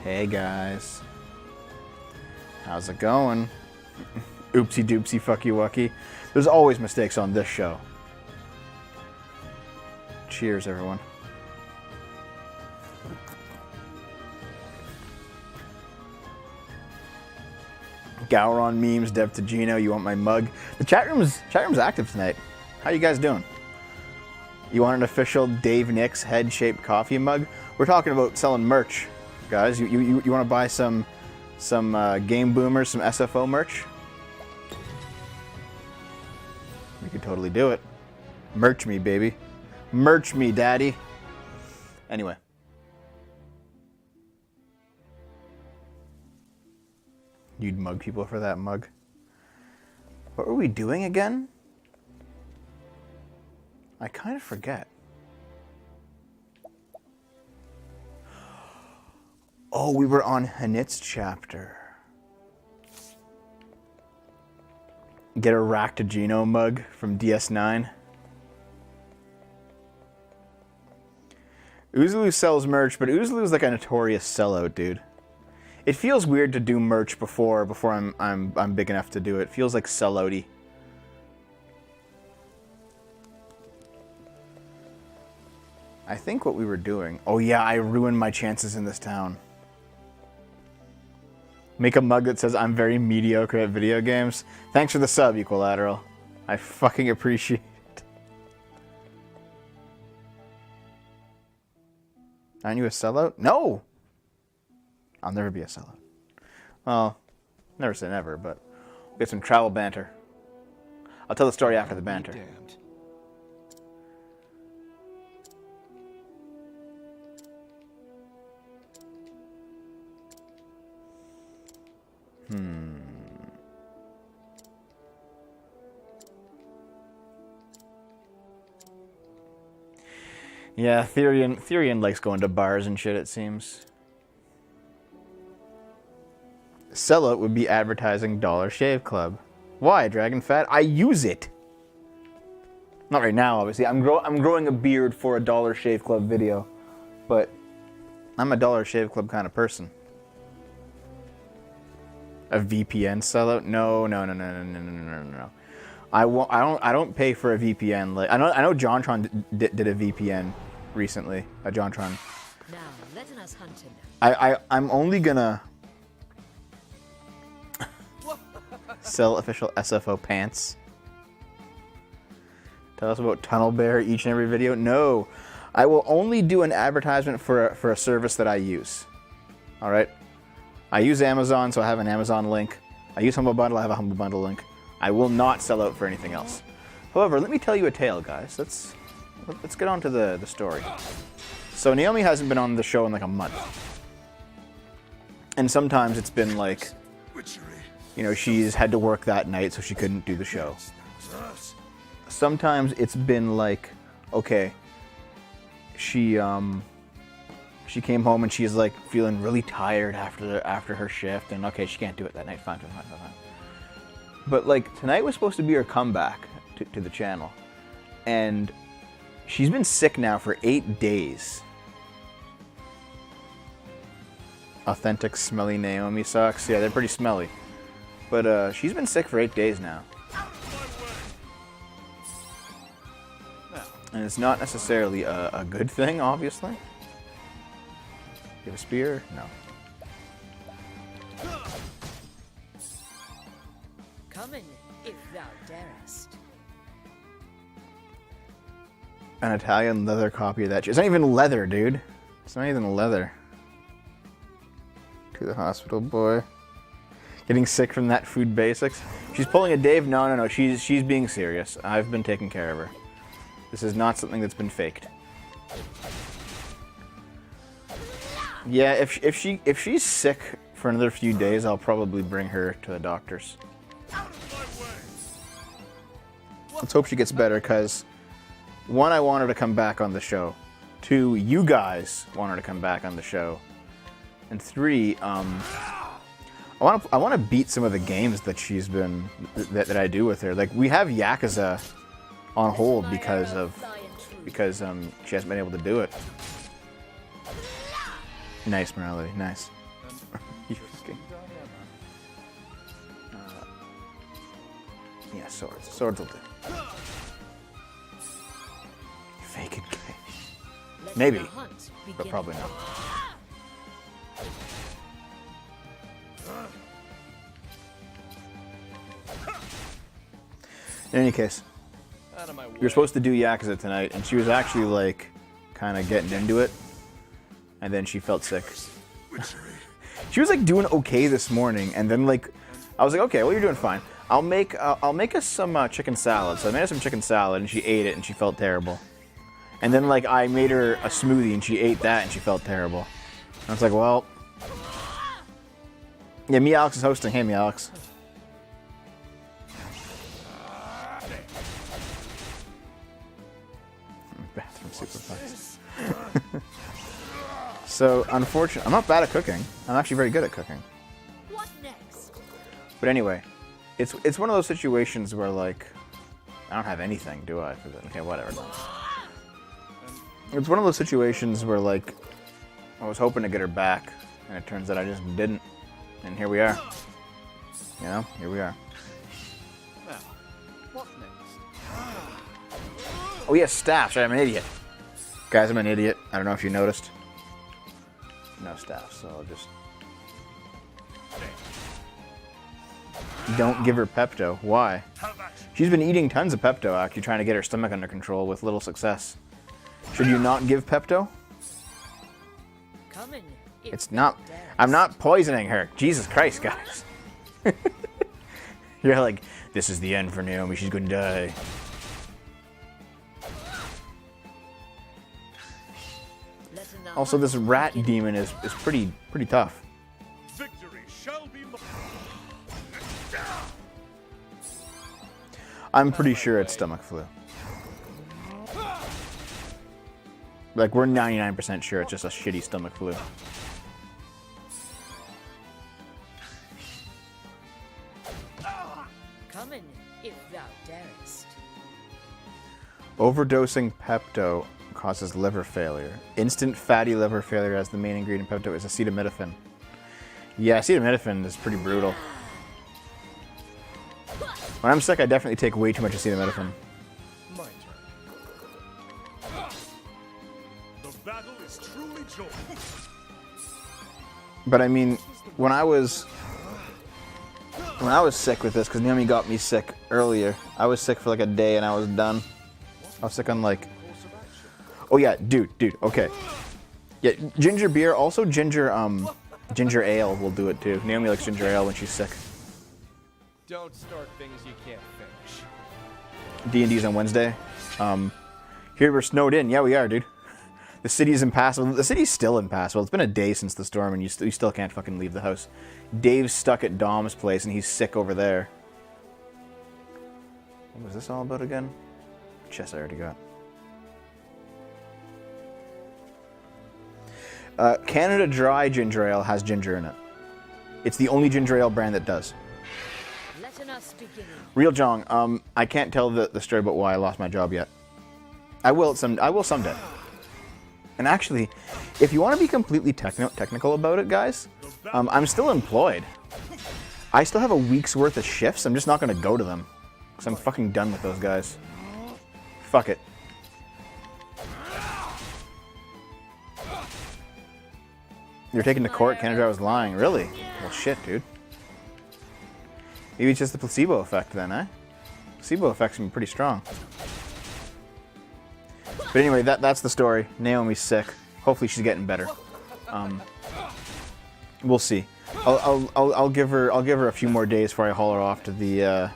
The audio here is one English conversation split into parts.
Hey guys. How's it going? Oopsie doopsie fucky wucky. There's always mistakes on this show. Cheers, everyone. Gowron memes, Dev Tagino, you want my mug? The chat room's active tonight. How you guys doing? You want an official Dave Nix head-shaped coffee mug? We're talking about selling merch, guys. You want to buy some Game Boomers, some SFO merch? We could totally do it. Merch me, baby. Merch me, daddy. Anyway. You'd mug people for that mug. What were we doing again? I kind of forget. Oh, we were on Hanit's chapter. Get a Ractagino mug from DS9. Oozaloo sells merch, but Oozaloo's like a notorious sellout, dude. It feels weird to do merch before I'm big enough to do it. It feels like sellouty. I think what we were doing... Oh yeah, I ruined my chances in this town. Make a mug that says, I'm very mediocre at video games. Thanks for the sub, Equilateral. I fucking appreciate it. Aren't you a sellout? No! I'll never be a sellout. Well, never say never, but we'll get some travel banter. I'll tell the story after the banter. Yeah, Therian likes going to bars and shit, it seems. Sellout would be advertising Dollar Shave Club. Why, Dragon Fat? I use it. Not right now, obviously. I'm growing a beard for a Dollar Shave Club video, but I'm a Dollar Shave Club kind of person. A VPN sellout? No. I don't pay for a VPN. Like I know JonTron did a VPN recently. A JonTron. Now let us hunt him. I'm only gonna sell official SFO pants. Tell us about Tunnel Bear each and every video. No, I will only do an advertisement for a service that I use. All right. I use Amazon, so I have an Amazon link. I use Humble Bundle, I have a Humble Bundle link. I will not sell out for anything else. However, let me tell you a tale, guys. Let's get on to the story. So Naomi hasn't been on the show in like a month. And sometimes it's been like, you know, she's had to work that night, so she couldn't do the show. Sometimes it's been like, okay, she came home and she's like feeling really tired after her shift, and okay, she can't do it that night. Fine. But like tonight was supposed to be her comeback to the channel, and she's been sick now for 8 days. Authentic smelly Naomi socks. Yeah, they're pretty smelly. But she's been sick for 8 days now. And it's not necessarily a good thing, obviously. You have a spear? No. Come in, if thou darest. An Italian leather copy of that. It's not even leather, dude. It's not even leather. To the hospital, boy. Getting sick from that food basics. She's pulling a Dave. No. She's being serious. I've been taking care of her. This is not something that's been faked. Yeah, if she's sick for another few days, I'll probably bring her to the doctor's. Let's hope she gets better, because 1, I want her to come back on the show. 2, you guys want her to come back on the show. And 3, I want to beat some of the games that she's been that I do with her. Like, we have Yakuza on hold because she hasn't been able to do it. Nice, Morality, nice. You fucking... yeah, swords. Swords will do. Fake it gay. Maybe, but probably not. In any case, we were supposed to do Yakuza tonight, and she was actually like kind of getting into it, and then she felt sick. She was like doing okay this morning, and then like I was like, okay, well you're doing fine. I'll make us some chicken salad. So I made her some chicken salad, and she ate it, and she felt terrible. And then like I made her a smoothie, and she ate that, and she felt terrible. And I was like, well, yeah, me Alex is hosting. Hey, me Alex. Bathroom superplex. So, unfortunately, I'm not bad at cooking. I'm actually very good at cooking. What next? But anyway, it's one of those situations where, like, I don't have anything, do I? Okay, whatever. It's one of those situations where, like, I was hoping to get her back, and it turns out I just didn't. And here we are. You know, here we are. Now, what next? Oh, yeah, staff. Sorry, I'm an idiot. Guys, I'm an idiot. I don't know if you noticed. No staff, so I'll just... Don't give her Pepto. Why? She's been eating tons of Pepto, actually, trying to get her stomach under control with little success. Should you not give Pepto? Come in. It's not... I'm not poisoning her. Jesus Christ, guys. You're like, this is the end for Naomi. She's gonna die. Also, this rat demon is pretty tough. Victory shall be mine. I'm pretty sure it's stomach flu. Like, we're 99% sure it's just a shitty stomach flu. Come in, if thou darest. Overdosing Pepto causes liver failure. Instant fatty liver failure as the main ingredient in Pepto is acetaminophen. Yeah, acetaminophen is pretty brutal. When I'm sick, I definitely take way too much acetaminophen. My turn. The battle is truly joined. But I mean, when I was sick with this, because Naomi got me sick earlier, I was sick for like a day and I was done. I was sick on like... Oh yeah, dude, okay. Yeah, ginger beer, also ginger ale will do it too. Naomi likes ginger ale when she's sick. Don't start things you can't finish. D&D's on Wednesday. Here we're snowed in. Yeah, we are, dude. The city's impassable. The city's still impassable. It's been a day since the storm and you still can't fucking leave the house. Dave's stuck at Dom's place and he's sick over there. What was this all about again? Chest I already got. Canada Dry ginger ale has ginger in it. It's the only ginger ale brand that does. Let us begin. Real Jong, I can't tell the story about why I lost my job yet. I will someday. And actually, if you want to be completely technical about it, guys, I'm still employed. I still have a week's worth of shifts. I'm just not going to go to them. Because I'm fucking done with those guys. Fuck it. You're taken to court, Canada was lying. Really? Well, shit, dude. Maybe it's just the placebo effect then, eh? Placebo effect's been pretty strong. But anyway, that's the story. Naomi's sick. Hopefully she's getting better. We'll see. I'll give her a few more days before I haul her off to the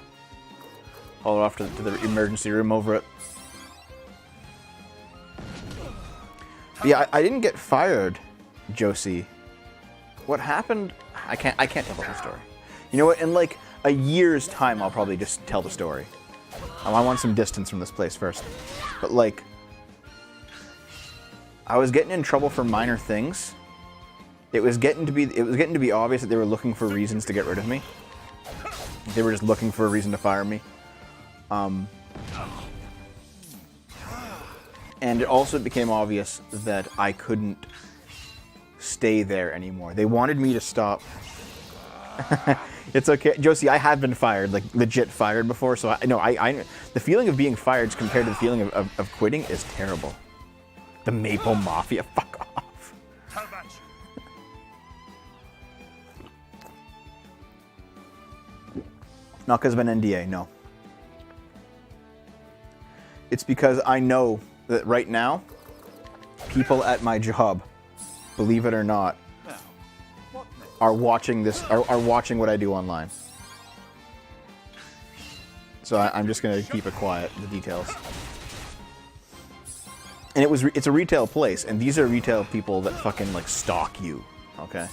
the emergency room over it. But yeah, I didn't get fired, Josie. What happened? I can't tell the whole story. You know what? In like a year's time, I'll probably just tell the story. I want some distance from this place first. But like, I was getting in trouble for minor things. It was getting to be obvious that they were looking for reasons to get rid of me. They were just looking for a reason to fire me. And it also became obvious that I couldn't stay there anymore. They wanted me to stop. It's okay, Josie. I have been fired, like legit fired before. So I the feeling of being fired compared to the feeling of quitting is terrible. The Maple Mafia, fuck off. Not because of an NDA, no. It's because I know that right now, people at my job, believe it or not, are watching this, are watching what I do online. So I'm just gonna keep it quiet, the details. And it's a retail place, and these are retail people that fucking like stalk you, okay?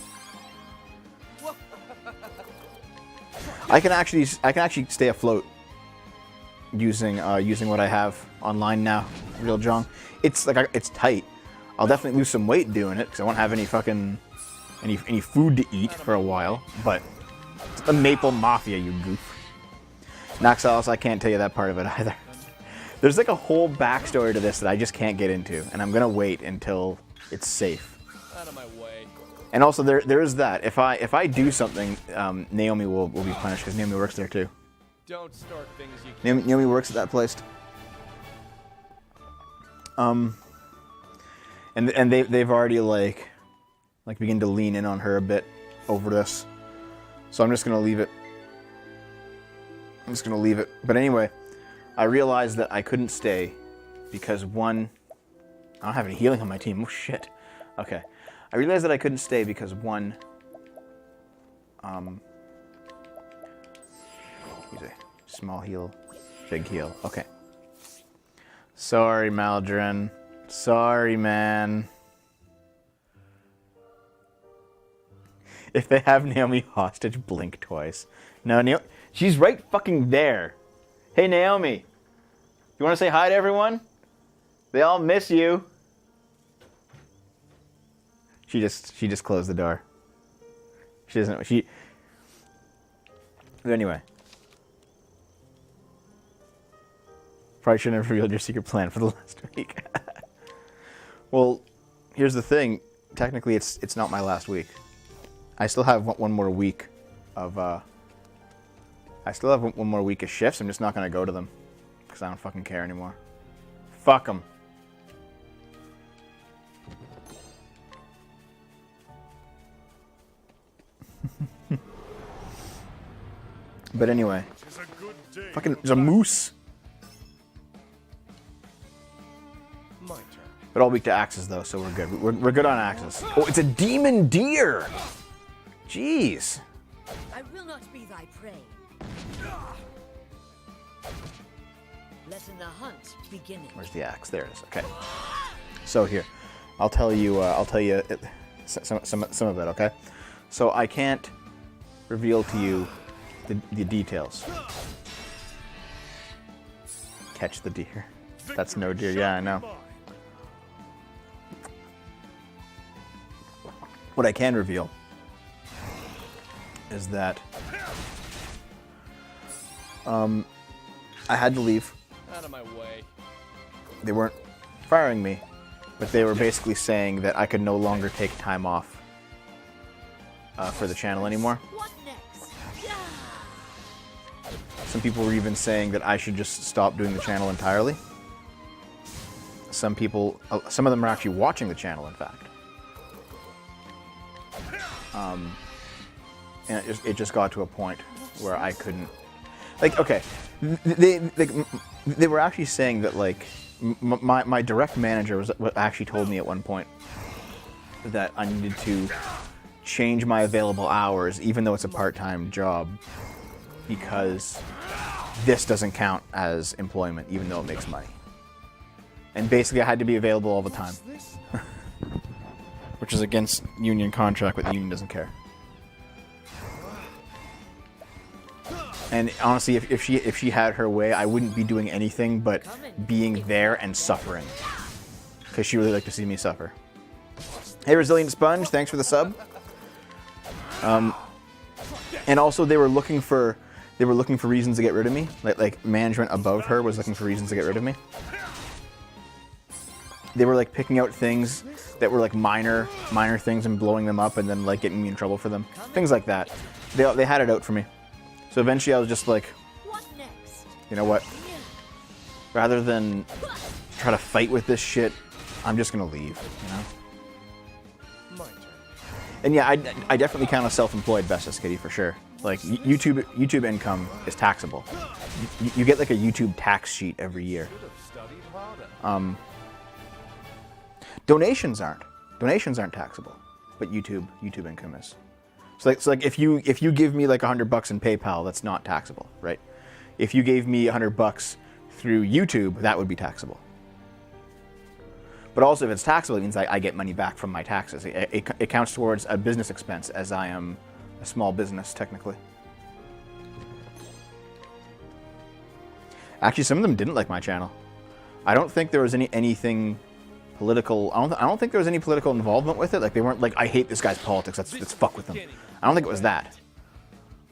I can actually stay afloat using what I have online now, Real Jong. It's like it's tight. I'll definitely lose some weight doing it because I won't have any fucking any food to eat for a while. But it's the Maple Mafia, you goof. Naxalis, I can't tell you that part of it either. There's like a whole backstory to this that I just can't get into, and I'm gonna wait until it's safe. Out of my way. And also there is that if I do something, Naomi will be punished because Naomi works there too. Don't start things you can't. Naomi works at that place. And they've already like begin to lean in on her a bit over this. So I'm just gonna leave it. But anyway, I realized that I couldn't stay because one, I don't have any healing on my team. Oh shit. Okay. I realized that I couldn't stay because one, small heal, big heal. Okay. Sorry, Maldrin. Sorry, man. If they have Naomi hostage, blink twice. No, Naomi, she's right fucking there. Hey, Naomi. You want to say hi to everyone? They all miss you. She just closed the door. She doesn't. But anyway. Probably shouldn't have revealed your secret plan for the last week. Well, here's the thing. Technically, it's not my last week. I still have one more week of. I still have one more week of shifts. I'm just not gonna go to them because I don't fucking care anymore. Fuck them. But anyway, fucking there's a moose. My turn. But all week to axes though, so we're good. We're good on axes. Oh, it's a demon deer. Jeez. I will not be thy prey. Let in the hunt begin. Where's the axe? There it is. Okay. So here, I'll tell you some of it. Okay. So I can't reveal to you the details. Catch the deer. That's no deer. Yeah, I know. What I can reveal is that I had to leave. Out of my way. They weren't firing me, but they were basically saying that I could no longer take time off for the channel anymore. What next? Some people were even saying that I should just stop doing the channel entirely. Some of them are actually watching the channel, in fact. And it just got to a point where I couldn't. Like, okay, they were actually saying that like my direct manager was actually told me at one point that I needed to change my available hours, even though it's a part-time job, because this doesn't count as employment, even though it makes money. And basically, I had to be available all the time, which is against union contract, but the union doesn't care. And honestly, if she had her way, I wouldn't be doing anything but being there and suffering, because she really liked to see me suffer. Hey, Resilient Sponge, thanks for the sub. And also, they were looking for reasons to get rid of me. Like management above her was looking for reasons to get rid of me. they were like picking out things that were like minor things and blowing them up and then like getting me in trouble for them. Things like that. They had it out for me. So eventually I was just like, What next? you know what? Rather than try to fight with this shit, I'm just gonna leave, you know? My turn. And yeah, I definitely count a self-employed Bestest Kitty for sure. Like YouTube income is taxable. You get like a YouTube tax sheet every year. Should have studied harder. Donations aren't taxable, but YouTube income is. So like if you give me like $100 in PayPal, that's not taxable, right? If you gave me $100 through YouTube, that would be taxable. But also, if it's taxable, it means I get money back from my taxes. It counts towards a business expense, as I am a small business, technically. Actually, some of them didn't like my channel. I don't think there was anything political. I don't think there was any political involvement with it. Like, they weren't like, I hate this guy's politics, let's fuck with him. I don't think it was that.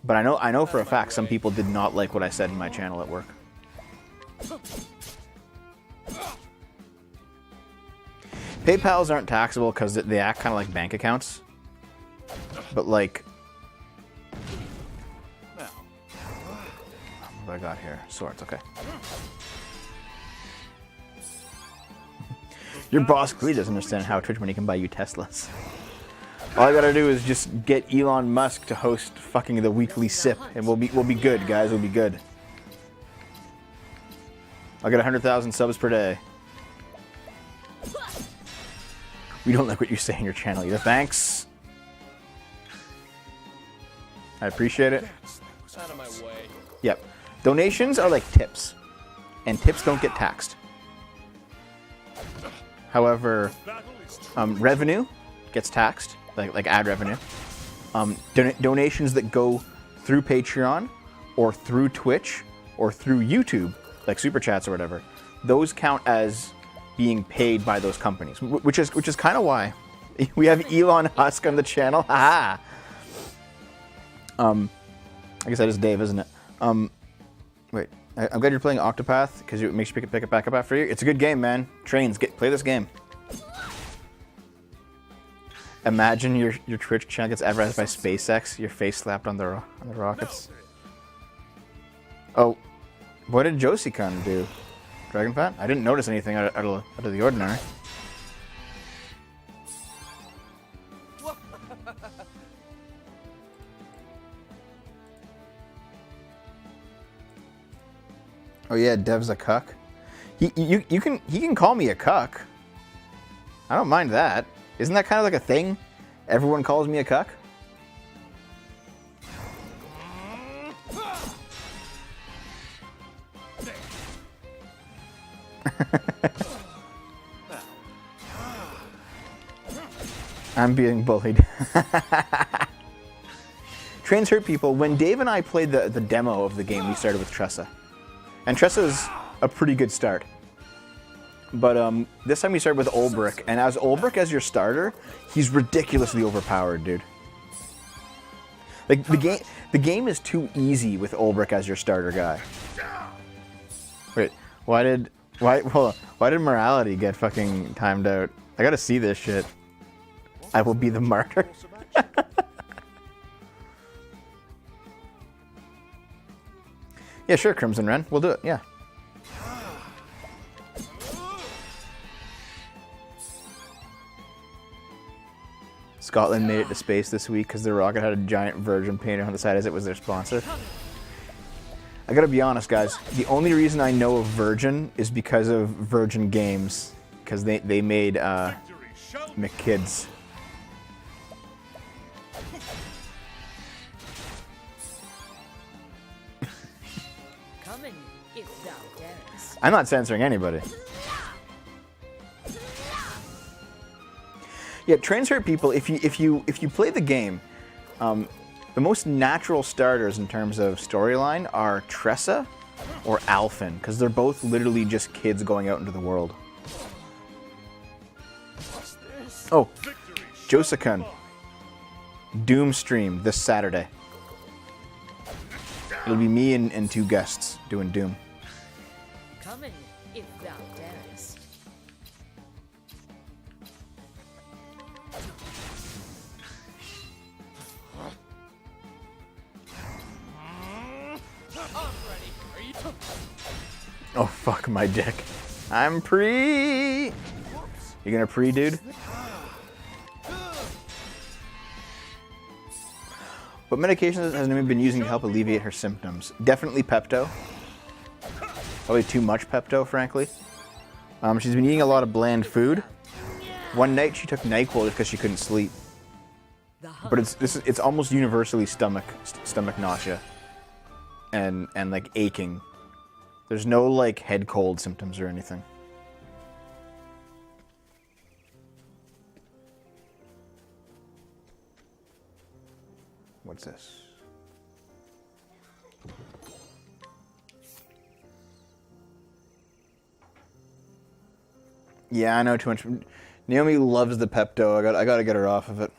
But I know for a fact some people did not like what I said in my channel at work. PayPals aren't taxable because they act kind of like bank accounts. But like, what have I got here? Swords, okay. Your boss clearly doesn't understand how Twitch money can buy you Teslas. All I gotta do is just get Elon Musk to host fucking the weekly sip, and we'll be good, guys. We'll be good. I'll get 100,000 subs per day. We don't like what you say in your channel either. Thanks. I appreciate it. Out of my way. Yep. Donations are like tips, and tips don't get taxed. However, revenue gets taxed, like ad revenue. Donations that go through Patreon or through Twitch or through YouTube, like Super Chats or whatever, those count as being paid by those companies, which is kind of why we have Elon Musk on the channel. Haha. I guess that is Dave, isn't it? Wait, I'm glad you're playing Octopath because it makes you pick it back up after you. It's a good game, man. Trains, play this game. Imagine your Twitch channel gets advertised by SpaceX. Your face slapped on the rockets. Oh, what did Josie-kun do? Dragonfat? I didn't notice anything out of the ordinary. Oh yeah, Dev's a cuck. He can call me a cuck. I don't mind that. Isn't that kind of like a thing? Everyone calls me a cuck. I'm being bullied. Trains hurt people. When Dave and I played the demo of the game, we started with Tressa. And Tressa's a pretty good start. But this time we started with Ulbrich, and as Ulbrich as your starter, he's ridiculously overpowered, dude. Like the game is too easy with Ulbrich as your starter guy. Wait, why did morality get fucking timed out? I gotta see this shit. I will be the martyr. Yeah, sure, Crimson Wren. We'll do it, yeah. Scotland made it to space this week because their rocket had a giant Virgin painted on the side as it was their sponsor. I gotta be honest, guys. The only reason I know of Virgin is because of Virgin Games, because they made McKids. Coming, if thou darest. I'm not censoring anybody. Yeah, trains hurt people. If you play the game, the most natural starters in terms of storyline are Tressa or Alphen, because they're both literally just kids going out into the world. Oh, Josie-kun. Doom stream this Saturday. It'll be me and two guests doing Doom. Coming, if thou darest. Oh, fuck my dick. I'm pre. You gonna pre, dude? What medications has Naomi been using to help alleviate her symptoms? Definitely Pepto. Probably too much Pepto, frankly. She's been eating a lot of bland food. One night she took NyQuil because she couldn't sleep. But it's almost universally stomach nausea and like aching. There's no like head cold symptoms or anything. What's this? Yeah, I know too much. Naomi loves the Pepto. I gotta get her off of it.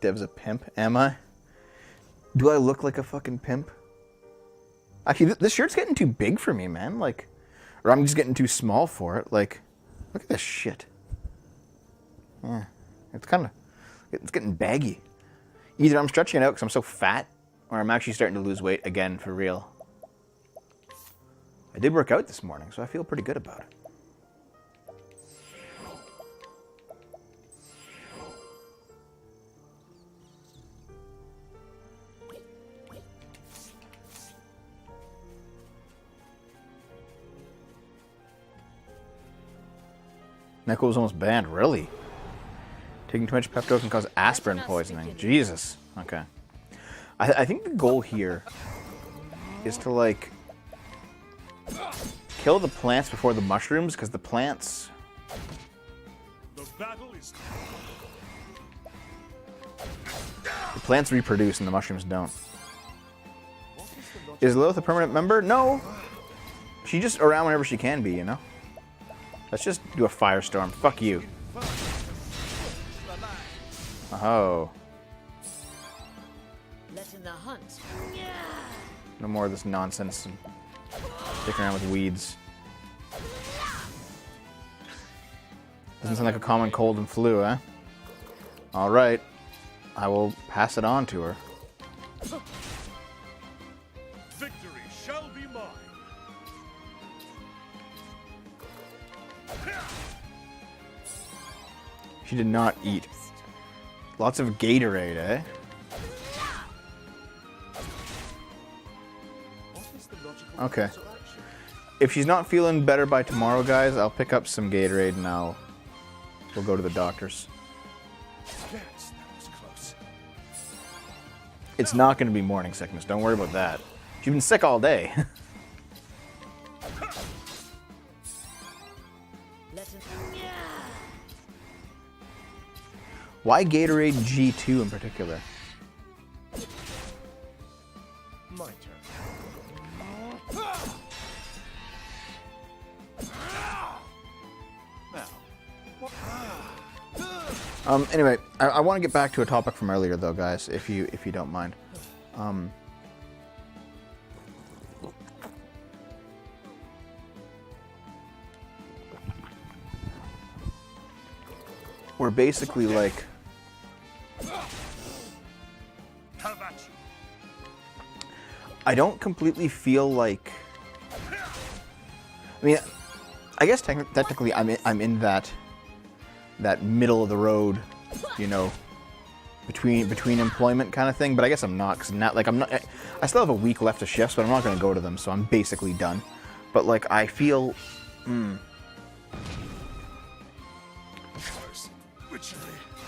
Dev's a pimp, am I? Do I look like a fucking pimp? Actually, this shirt's getting too big for me, man. Like, or I'm just getting too small for it. Like, look at this shit. Yeah, it's getting baggy. Either I'm stretching it out because I'm so fat, or I'm actually starting to lose weight again for real. I did work out this morning, so I feel pretty good about it. NyQuil was almost banned, really? Taking too much Pepto can cause aspirin poisoning. Jesus. Okay. I think the goal here is to, like, kill the plants before the mushrooms, because the plants... The plants reproduce and the mushrooms don't. Is Lilith a permanent member? No. She's just around whenever she can be, you know? Let's just do a firestorm. Fuck you. Oh. Letting the hunt. No more of this nonsense. Sticking around with weeds. Doesn't sound like a common cold and flu, eh? Alright. I will pass it on to her. Victory shall be mine. She did not eat. Lots of Gatorade, eh? Okay. If she's not feeling better by tomorrow, guys, I'll pick up some Gatorade and we'll go to the doctor's. Yes, that was close. It's not going to be morning sickness. Don't worry about that. She's been sick all day. Why Gatorade G2 in particular? My turn. Anyway, I want to get back to a topic from earlier, though, guys, if you don't mind. We're basically like... I don't completely feel like... I mean, I guess technically I'm in that middle of the road, you know, between employment kind of thing. But I guess I'm not, because I still have a week left of shifts, but I'm not going to go to them, so I'm basically done. But like I feel, you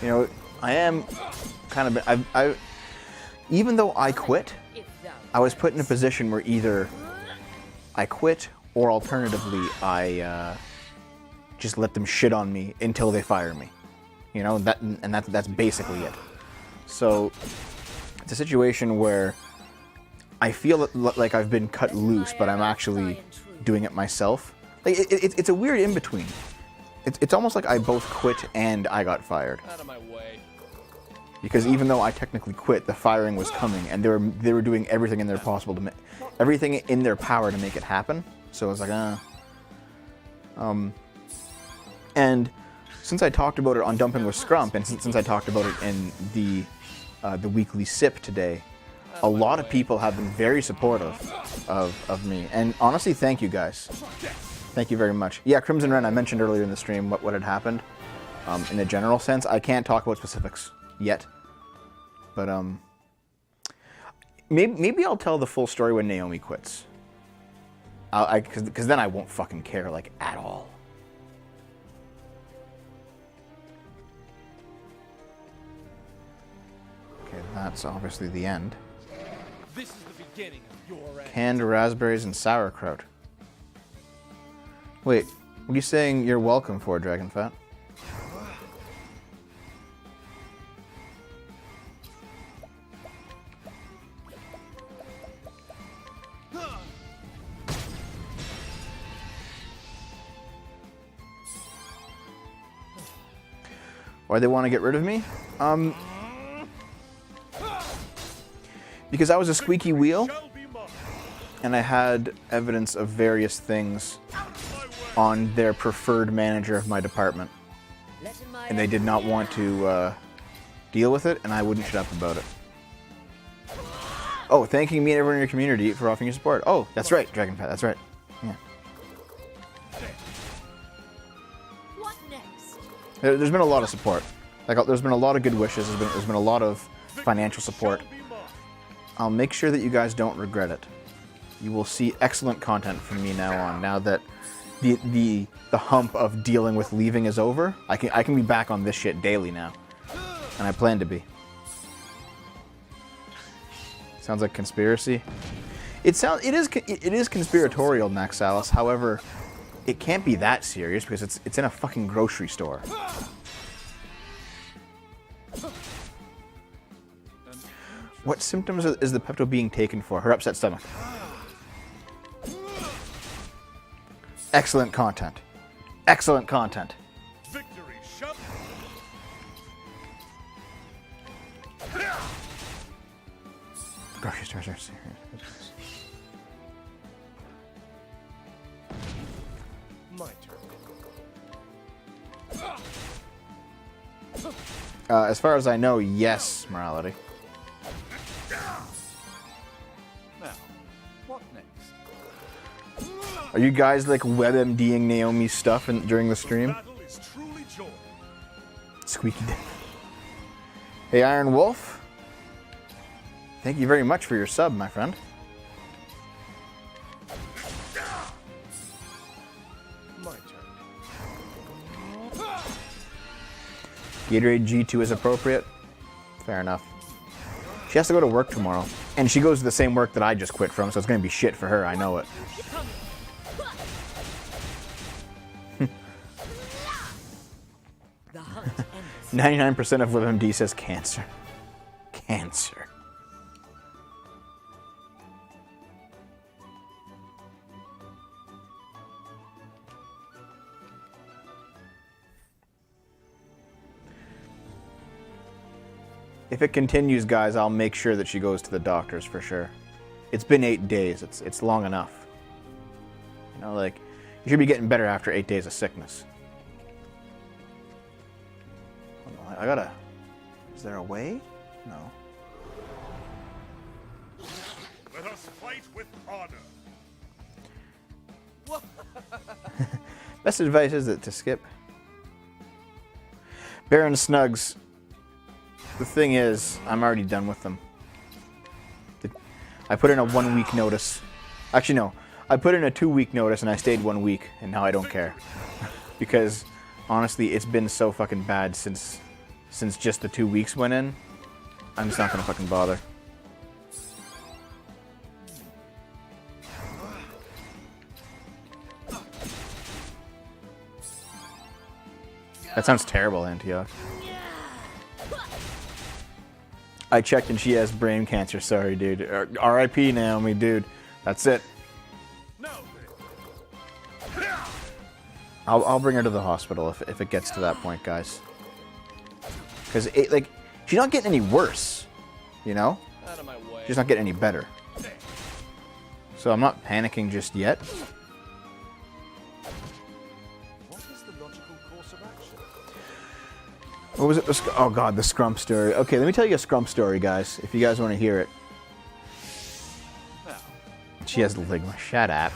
know, I am kind of even though I quit, I was put in a position where either I quit or alternatively I just let them shit on me until they fire me, you know. That's basically it. So it's a situation where I feel like I've been cut loose, but I'm actually doing it myself. Like it's a weird in between. It's almost like I both quit and I got fired. Out of my way. Because even though I technically quit, the firing was coming, and they were doing everything in their everything in their power to make it happen. So I was like, and since I talked about it on Dumping with Scrump, and since I talked about it in the weekly sip today, a lot of people have been very supportive of me. And honestly, thank you guys. Thank you very much. Yeah, Crimson Ren, I mentioned earlier in the stream what had happened. In a general sense, I can't talk about specifics yet. But maybe I'll tell the full story when Naomi quits. Because then I won't fucking care, like, at all. Okay, that's obviously the end. This is the beginning of your end. Canned raspberries and sauerkraut. Wait, what are you saying you're welcome for, Dragonfat? Why they want to get rid of me? Because I was a squeaky wheel, and I had evidence of various things on their preferred manager of my department. And they did not want to deal with it, and I wouldn't shut up about it. Oh, thanking me and everyone in your community for offering your support. Oh, that's right, Dragonfat, that's right. Yeah. What next? There's been a lot of support. Like, there's been a lot of good wishes. There's been a lot of financial support. I'll make sure that you guys don't regret it. You will see excellent content from me now on. Now that the hump of dealing with leaving is over, I can be back on this shit daily now, and I plan to be. Sounds like conspiracy. It is conspiratorial, Naxalis. However, it can't be that serious because it's in a fucking grocery store. What symptoms is the Pepto being taken for? Her upset stomach. Excellent content. Excellent content. Victory shall... Grocery store. My turn. As far as I know, yes, morality. Now, what next? Are you guys like WebMDing Naomi's stuff during the stream? Battle is truly joy. Squeaky dick. Hey, Iron Wolf. Thank you very much for your sub, my friend. My turn. Gatorade G2 is appropriate. Fair enough. She has to go to work tomorrow. And she goes to the same work that I just quit from, so it's going to be shit for her, I know it. The hunt ends. 99% of WebMD says cancer. Cancer. If it continues, guys, I'll make sure that she goes to the doctors for sure. It's been 8 days. It's long enough. You know, like, you should be getting better after 8 days of sickness. Hold on, I gotta... Is there a way? No. Let us fight with honor. Best advice is to skip. Baron Snugs. The thing is, I'm already done with them. I put in a 1 week notice. Actually, no. I put in a 2 week notice and I stayed 1 week, and now I don't care. Because, honestly, it's been so fucking bad since just the 2 weeks went in. I'm just not gonna fucking bother. That sounds terrible, Antioch. I checked and she has brain cancer. Sorry, dude. R.I.P. Naomi, dude. That's it. I'll bring her to the hospital if it gets to that point, guys. Because like, she's not getting any worse, you know? Out of my way. She's not getting any better. So I'm not panicking just yet. What is the logical course of action? What was it? Oh god, the Scrump story. Okay, let me tell you a Scrump story, guys, if you guys want to hear it. She has ligma. Shut up.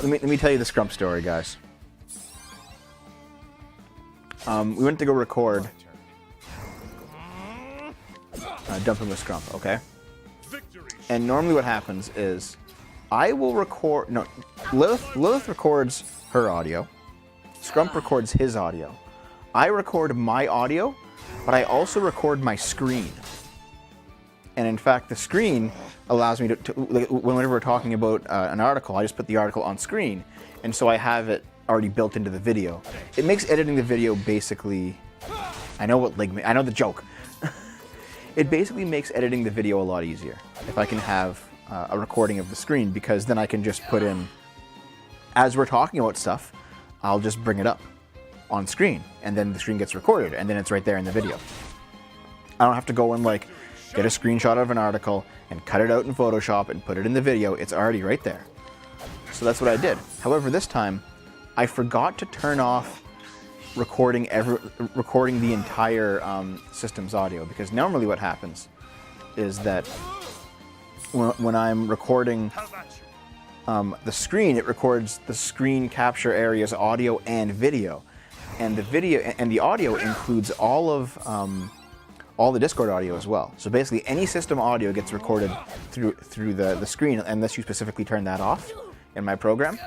let me tell you the Scrump story, guys. We went to go record Dumping with Scrump, okay? And normally what happens is I will record... No, Lilith records her audio. Scrump records his audio. I record my audio, but I also record my screen. And in fact, the screen allows me to whenever we're talking about an article, I just put the article on screen. And so I have it already built into the video. It makes editing the video basically... I know the joke. It basically makes editing the video a lot easier if I can have a recording of the screen, because then I can just put in, as we're talking about stuff, I'll just bring it up on screen, and then the screen gets recorded, and then it's right there in the video. I don't have to go and like get a screenshot of an article and cut it out in Photoshop and put it in the video. It's already right there. So that's what I did. However, this time I forgot to turn off recording the entire system's audio, because normally what happens is that when I'm recording the screen, it records the screen capture area's audio and video, and the audio includes all the Discord audio as well. So basically, any system audio gets recorded through the screen, unless you specifically turn that off in my program.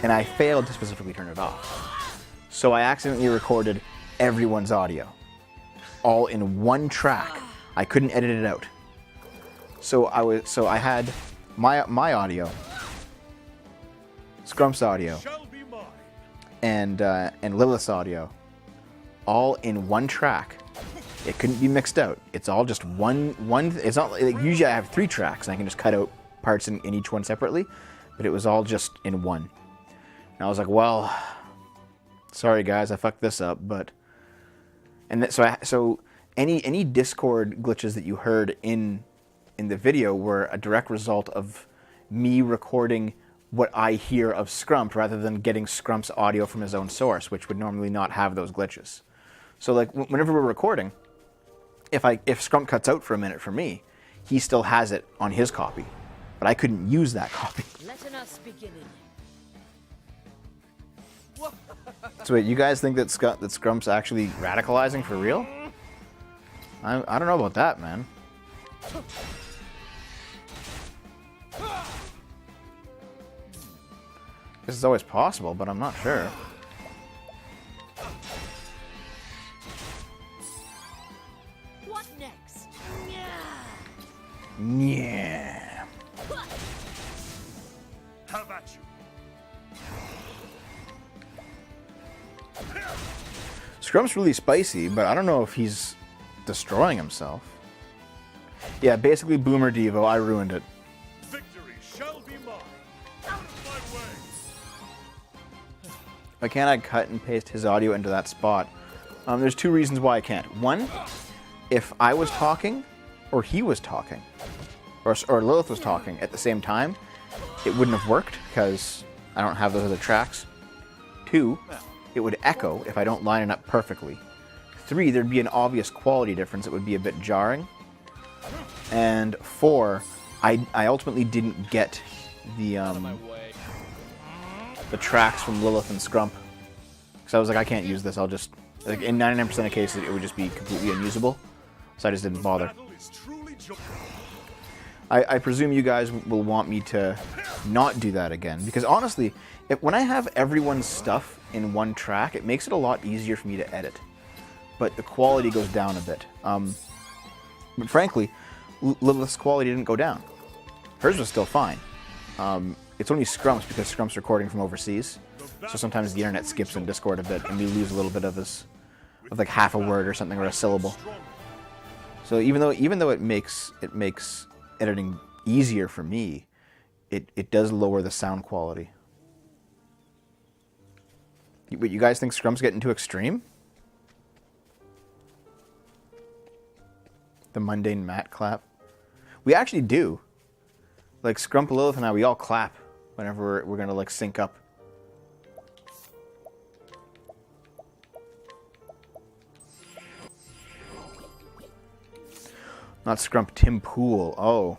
And I failed to specifically turn it off. So I accidentally recorded everyone's audio, all in one track. I couldn't edit it out. So I had my audio, Scrump's audio, and Lilith's audio, all in one track. It couldn't be mixed out. It's all just one. It's not like, usually I have 3 tracks and I can just cut out parts in each one separately, but it was all just in one. And I was like, well, sorry guys, I fucked this up, but... And so any Discord glitches that you heard in the video were a direct result of me recording what I hear of Scrump rather than getting Scrump's audio from his own source, which would normally not have those glitches. So like whenever we're recording, if Scrump cuts out for a minute for me, he still has it on his copy, but I couldn't use that copy. Letting us begin. So wait, you guys think that Scrump's actually radicalizing for real? I don't know about that, man. This is always possible, but I'm not sure. What next? Yeah. Have at you. Scrump's really spicy, but I don't know if he's destroying himself. Yeah, basically Boomer Devo, I ruined it. Victory shall be mine. Out of my way. Why can't I cut and paste his audio into that spot? There's 2 reasons why I can't. One, if I was talking, or he was talking, or Lilith was talking at the same time, it wouldn't have worked, because I don't have those other tracks. 2, it would echo if I don't line it up perfectly. 3, there'd be an obvious quality difference. It would be a bit jarring. And 4, I ultimately didn't get the tracks from Lilith and Scrump, because I was like, I can't use this. I'll just, like, in 99% of cases, it would just be completely unusable. So I just didn't bother. I presume you guys will want me to not do that again, because honestly, when I have everyone's stuff in one track, it makes it a lot easier for me to edit, but the quality goes down a bit. But frankly, Lilith's quality didn't go down. Hers was still fine. It's only Scrump's, because Scrump's recording from overseas, so sometimes the internet skips in Discord a bit, and we lose a little bit of like half a word or something, or a syllable. So even though it makes editing easier for me, it does lower the sound quality. But you guys think Scrump's getting too extreme? The mundane mat clap. We actually do. Like Scrump, Lilith, and I, we all clap whenever we're gonna like sync up. Not Scrump, Tim Pool. Oh.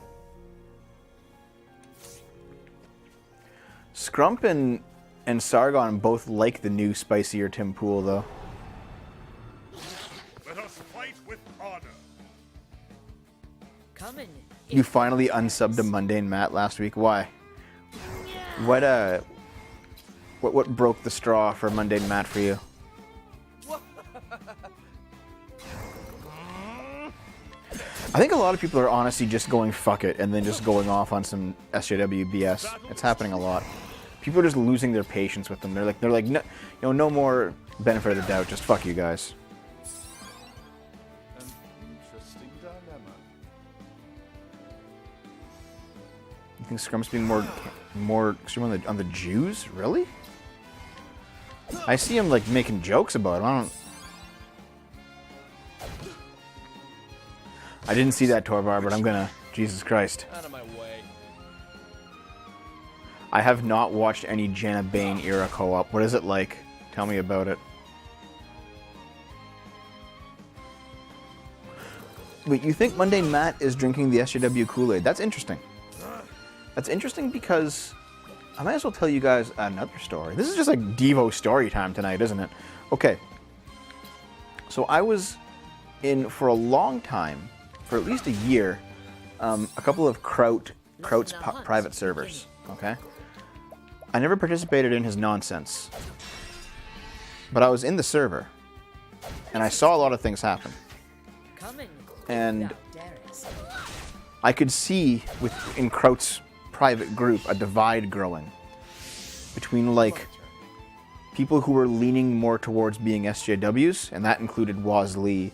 Scrump and Sargon both like the new spicier Tim Pool, though. Let us fight with honor. Coming. You finally unsubbed a Mundane Matt last week. Why? What broke the straw for Mundane Matt for you? I think a lot of people are honestly just going fuck it and then just going off on some SJW BS. It's happening a lot. People are just losing their patience with them. They're like, no, no more benefit of the doubt. Just fuck you guys. An interesting dilemma. You think Scrump's being more extreme on the Jews? Really? I see him like making jokes about it. I didn't see that, Torvar, but I'm gonna. Jesus Christ. Out of my way. I have not watched any Janna Bane era co-op. What is it like? Tell me about it. Wait, you think Mundane Matt is drinking the SJW Kool-Aid? That's interesting. That's interesting because I might as well tell you guys another story. This is just like Devo story time tonight, isn't it? Okay. So I was in, for a long time, for at least a year, a couple of Kraut's private servers, okay? I never participated in his nonsense, but I was in the server, and I saw a lot of things happen. And I could see in Kraut's private group a divide growing between like people who were leaning more towards being SJWs, and that included Wazlee,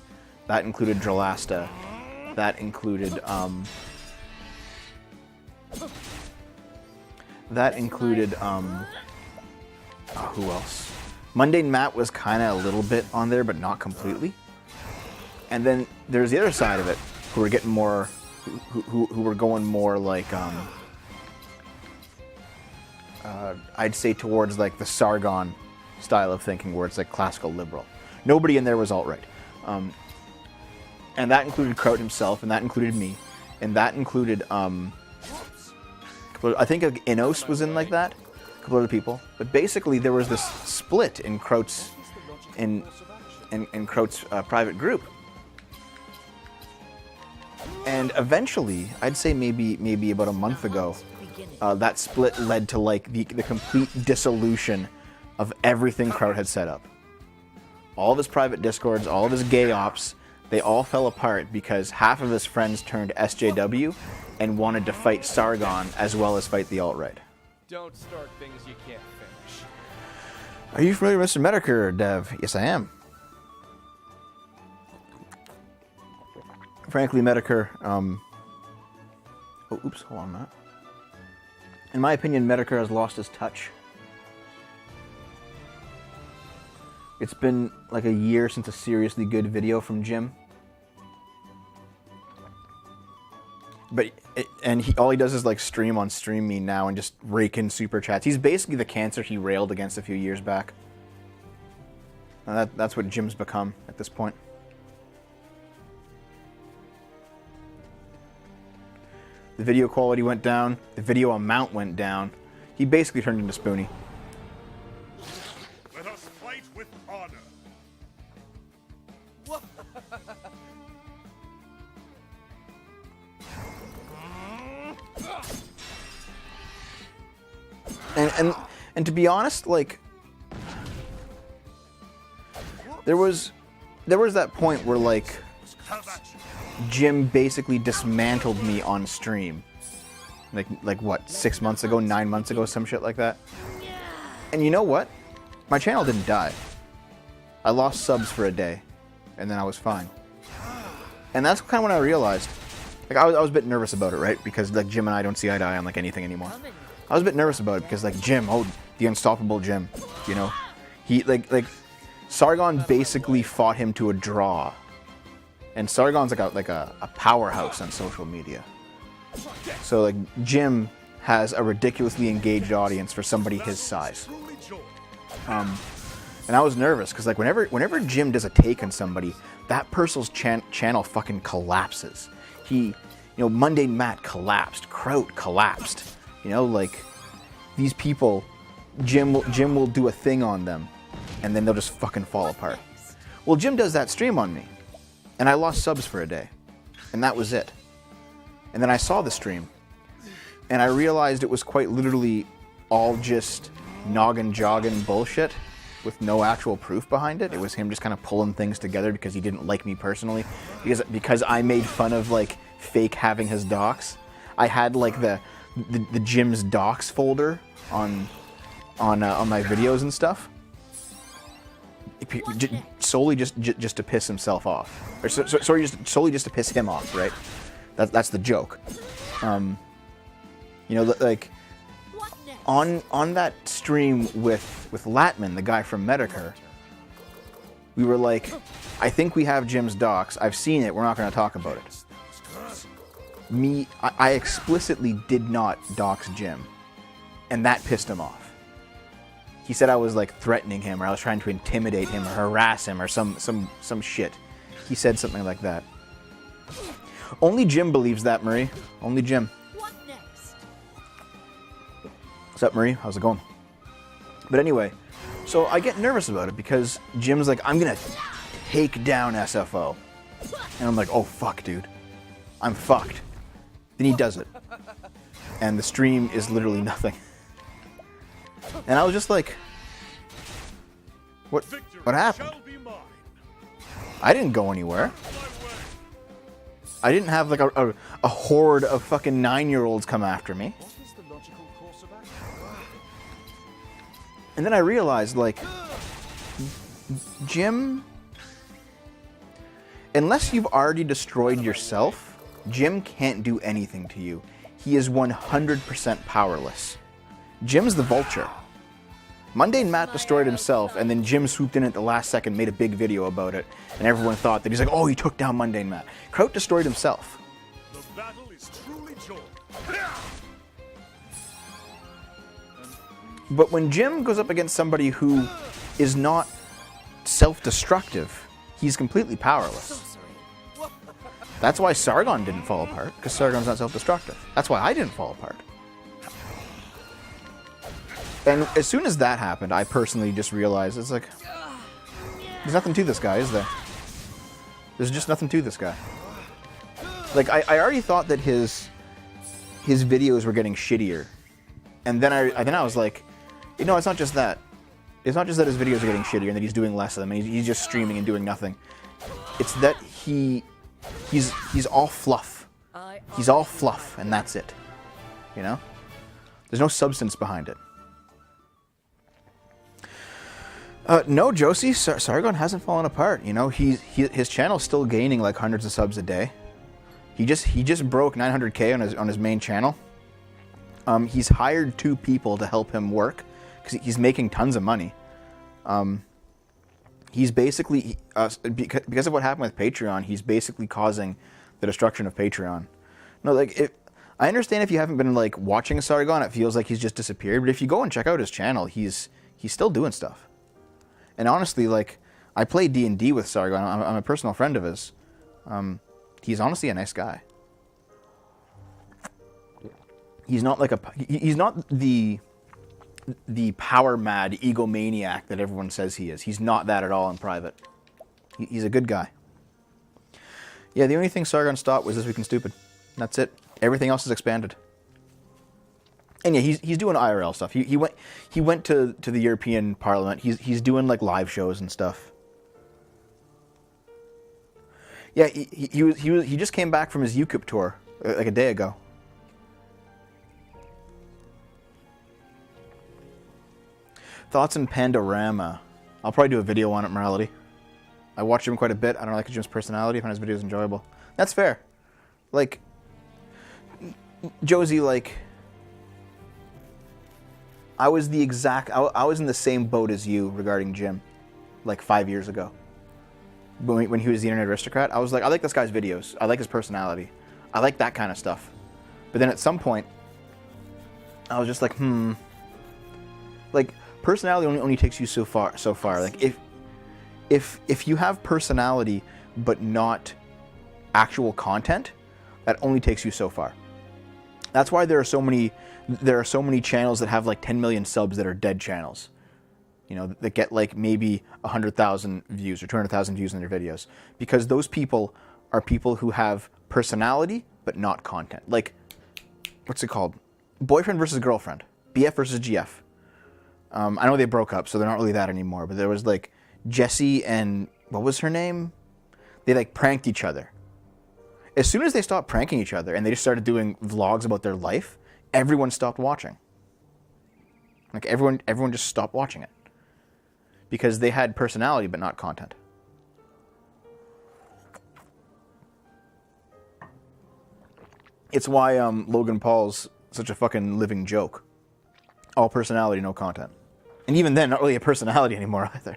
that included Drolasta, that included who else? Mundane Matt was kind of a little bit on there, but not completely. And then there's the other side of it, who were getting more, who were going more like, I'd say towards like the Sargon style of thinking, where it's like classical liberal. Nobody in there was alt-right. And that included Kraut himself, and that included me, and that included, I think Inos was in like that, a couple other people. But basically there was this split in Kraut's, in Kraut's private group. And eventually, I'd say maybe about a month ago, that split led to like the complete dissolution of everything Kraut had set up. All of his private discords, all of his gay ops, they all fell apart because half of his friends turned SJW and wanted to fight Sargon as well as fight the alt-right. Don't start things you can't finish. Are you familiar with Mr. Medicare, Dev? Yes, I am. Frankly, Medicare, oh, oops, hold on a minute. In my opinion, Medicare has lost his touch. It's been like a year since a seriously good video from Jim. But, all he does is like stream on Stream Me now and just rake in super chats. He's basically the cancer he railed against a few years back. And that's what Jim's become at this point. The video quality went down. The video amount went down. He basically turned into Spoonie. Let us fight with honor. And to be honest, like there was that point where like Jim basically dismantled me on stream. Like what, 6 months ago, 9 months ago, some shit like that. And you know what? My channel didn't die. I lost subs for a day, and then I was fine. And that's kind of when I realized, like I was a bit nervous about it, right? Because like Jim and I don't see eye to eye on like anything anymore. I was a bit nervous about it because like Jim, oh, the unstoppable Jim, you know, he like Sargon basically fought him to a draw, and Sargon's like a powerhouse on social media. So like Jim has a ridiculously engaged audience for somebody his size. And I was nervous because like whenever Jim does a take on somebody, that person's channel fucking collapses. Mundane Matt collapsed, Kraut collapsed. You know, like these people Jim will do a thing on them, and then they'll just fucking fall apart. Well, Jim does that stream on me, and I lost subs for a day, and that was it. And then I saw the stream, and I realized it was quite literally all just noggin jogging bullshit with no actual proof behind it. It was him just kind of pulling things together because he didn't like me personally, because I made fun of like fake having his docs. I had like the Jim's docs folder on my videos and stuff, solely just to piss himself off, or solely just to piss him off, right? That's the joke. You know, like on that stream with Latman, the guy from Medicare, we were like, I think we have Jim's docs. I've seen it. We're not going to talk about it. I explicitly did not dox Jim, and that pissed him off. He said I was like threatening him, or I was trying to intimidate him, or harass him, or some shit. He said something like that. Only Jim believes that, Marie. Only Jim. What next? What's up, Marie? How's it going? But anyway, so I get nervous about it because Jim's like, I'm gonna take down SFO. And I'm like, oh fuck, dude. I'm fucked. Then he does it. And the stream is literally nothing. And I was just like, what happened? I didn't go anywhere. I didn't have like a horde of fucking 9-year-olds come after me. And then I realized, like, Jim, unless you've already destroyed yourself, Jim can't do anything to you. He is 100% powerless. Jim's the vulture. Mundane Matt destroyed himself, and then Jim swooped in at the last second, made a big video about it, and everyone thought that he's like, oh, he took down Mundane Matt. Kraut destroyed himself. The battle is truly joined. But when Jim goes up against somebody who is not self-destructive, he's completely powerless. That's why Sargon didn't fall apart, because Sargon's not self-destructive. That's why I didn't fall apart. And as soon as that happened, I personally just realized, it's like, there's nothing to this guy, is there? There's just nothing to this guy. Like, I already thought that his videos were getting shittier. And then I was like, you know, it's not just that. It's not just that his videos are getting shittier and that he's doing less of them and he's just streaming and doing nothing. It's that he's all fluff. He's all fluff, and that's it. You know? There's no substance behind it. No, Josie, Sargon hasn't fallen apart. You know, his channel's still gaining like hundreds of subs a day. He just broke 900K on his main channel. He's hired 2 people to help him work because he's making tons of money. He's basically because of what happened with Patreon, he's basically causing the destruction of Patreon. No, like I understand if you haven't been like watching Sargon, it feels like he's just disappeared. But if you go and check out his channel, he's still doing stuff. And honestly, like, I play D&D with Sargon. I'm a personal friend of his. He's honestly a nice guy. He's not like he's not the power mad egomaniac that everyone says he is. He's not that at all in private. He's a good guy. Yeah, the only thing Sargon stopped was This Week in Stupid. That's it. Everything else is expanded. And yeah, he's doing IRL stuff. He went to the European Parliament. He's doing like live shows and stuff. Yeah, he just came back from his UKIP tour like a day ago. Thoughts on Pandorama. I'll probably do a video on it, Morality. I watch him quite a bit. I don't like Jim's personality. I find his videos enjoyable. That's fair. Like, Josie, like, I was in the same boat as you regarding Jim, like 5 years ago. When he was the Internet Aristocrat, I was like, I like this guy's videos. I like his personality. I like that kind of stuff. But then at some point, I was just like, like, personality only takes you so far. Like, if you have personality but not actual content, that only takes you so far. That's why there are so many channels that have like 10 million subs that are dead channels. You know, that get like maybe 100,000 views or 200,000 views on their videos, because those people are people who have personality but not content. Like, what's it called? Boyfriend versus girlfriend, BF versus GF. I know they broke up, so they're not really that anymore. But there was like Jessie and what was her name? They like pranked each other. As soon as they stopped pranking each other and they just started doing vlogs about their life, everyone stopped watching. Like everyone just stopped watching it. Because they had personality but not content. It's why Logan Paul's such a fucking living joke. All personality, no content. And even then, not really a personality anymore either.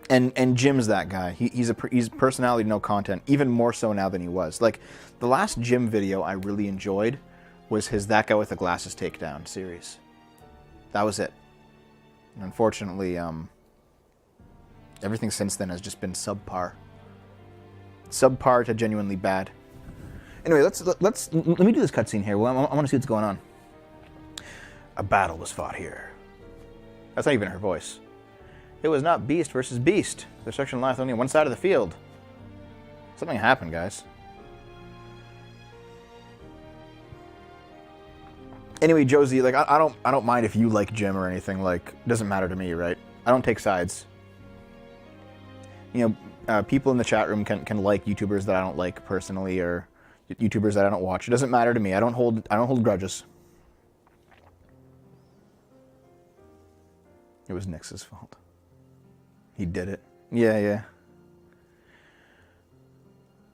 And Jim's that guy. He's personality, no content. Even more so now than he was. Like, the last Jim video I really enjoyed was his That Guy with the Glasses Takedown series. That was it. And unfortunately, everything since then has just been subpar. Subpar to genuinely bad. Anyway, let me do this cutscene here. Well, I want to see what's going on. A battle was fought here. That's not even her voice. It was not beast versus beast. The section left only on one side of the field. Something happened, guys. Anyway, Josie, like I don't mind if you like Jim or anything. Like, it doesn't matter to me, right? I don't take sides. You know, people in the chat room can like YouTubers that I don't like personally, or YouTubers that I don't watch. It doesn't matter to me. I don't hold grudges. It was Nix's fault. He did it. Yeah.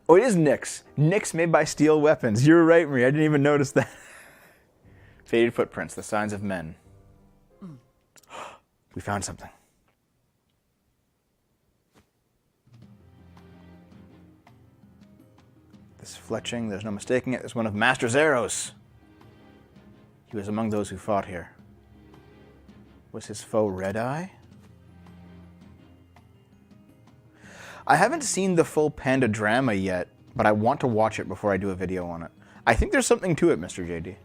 Oh, it is Nix. Nix made by Steel Weapons. You're right, Marie. I didn't even notice that. Faded footprints, the signs of men. We found something. This fletching, there's no mistaking it, is one of Master's arrows. He was among those who fought here. Was his foe Red Eye? I haven't seen the full Panda drama yet, but I want to watch it before I do a video on it. I think there's something to it, Mr. JD.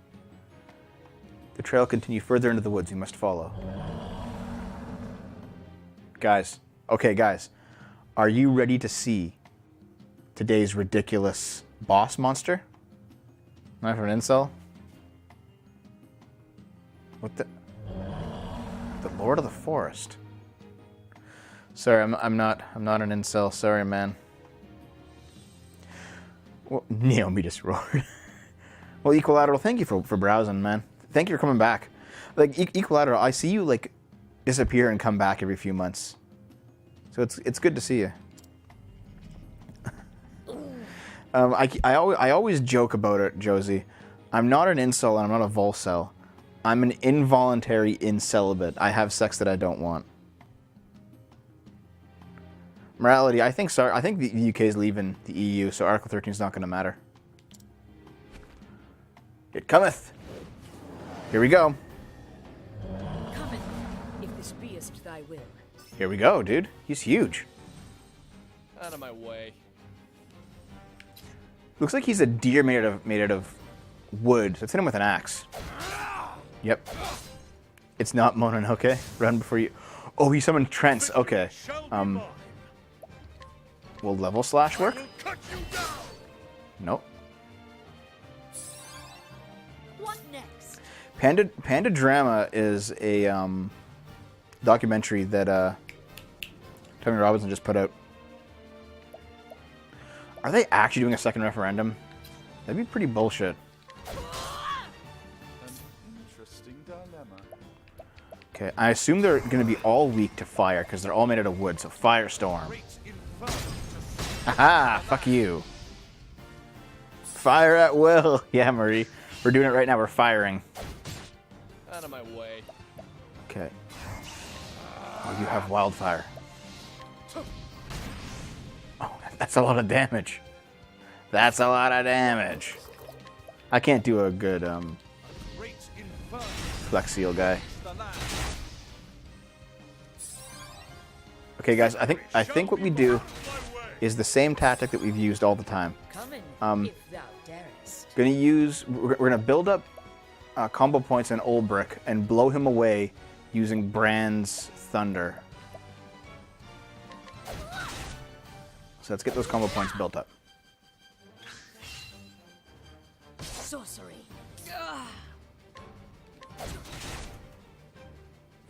The trail continued further into the woods. You must follow. Guys. Okay, guys. Are you ready to see today's ridiculous boss monster? Not for an incel? What the? The Lord of the Forest. Sorry, I'm not an incel. Sorry, man. Well, Naomi just roared. Well, Equilateral, thank you for browsing, man. Thank you for coming back. Like, Equilateral, I see you, like, disappear and come back every few months. So it's good to see you. I always joke about it, Josie. I'm not an incel and I'm not a volcel. I'm an involuntary incelibate. I have sex that I don't want. Morality, I think the UK is leaving the EU, so Article 13 is not going to matter. It cometh. Here we go. Cometh, if this beest thy will. Here we go, dude. He's huge. Out of my way. Looks like he's a deer made out of wood. Let's hit him with an axe. Yep. It's not Mononoke. Run before you... Oh, he summoned Trents. Okay. Will level slash work? Nope. What next? Panda Drama is a documentary that Tony Robinson just put out. Are they actually doing a second referendum? That'd be pretty bullshit. Interesting dilemma. Okay, I assume they're going to be all weak to fire because they're all made out of wood, so Firestorm. Haha, fuck you. Fire at will. Yeah, Marie. We're doing it right now. We're firing. Out of my way. Okay. Oh, you have wildfire. Oh, that's a lot of damage. That's a lot of damage. I can't do a good Flex Seal guy. Okay, guys, I think what we do is the same tactic that we've used all the time. Come in, if thou darest. We're gonna build up combo points in Olbrick and blow him away using Brand's Thunder. So let's get those combo points built up. Sorcery.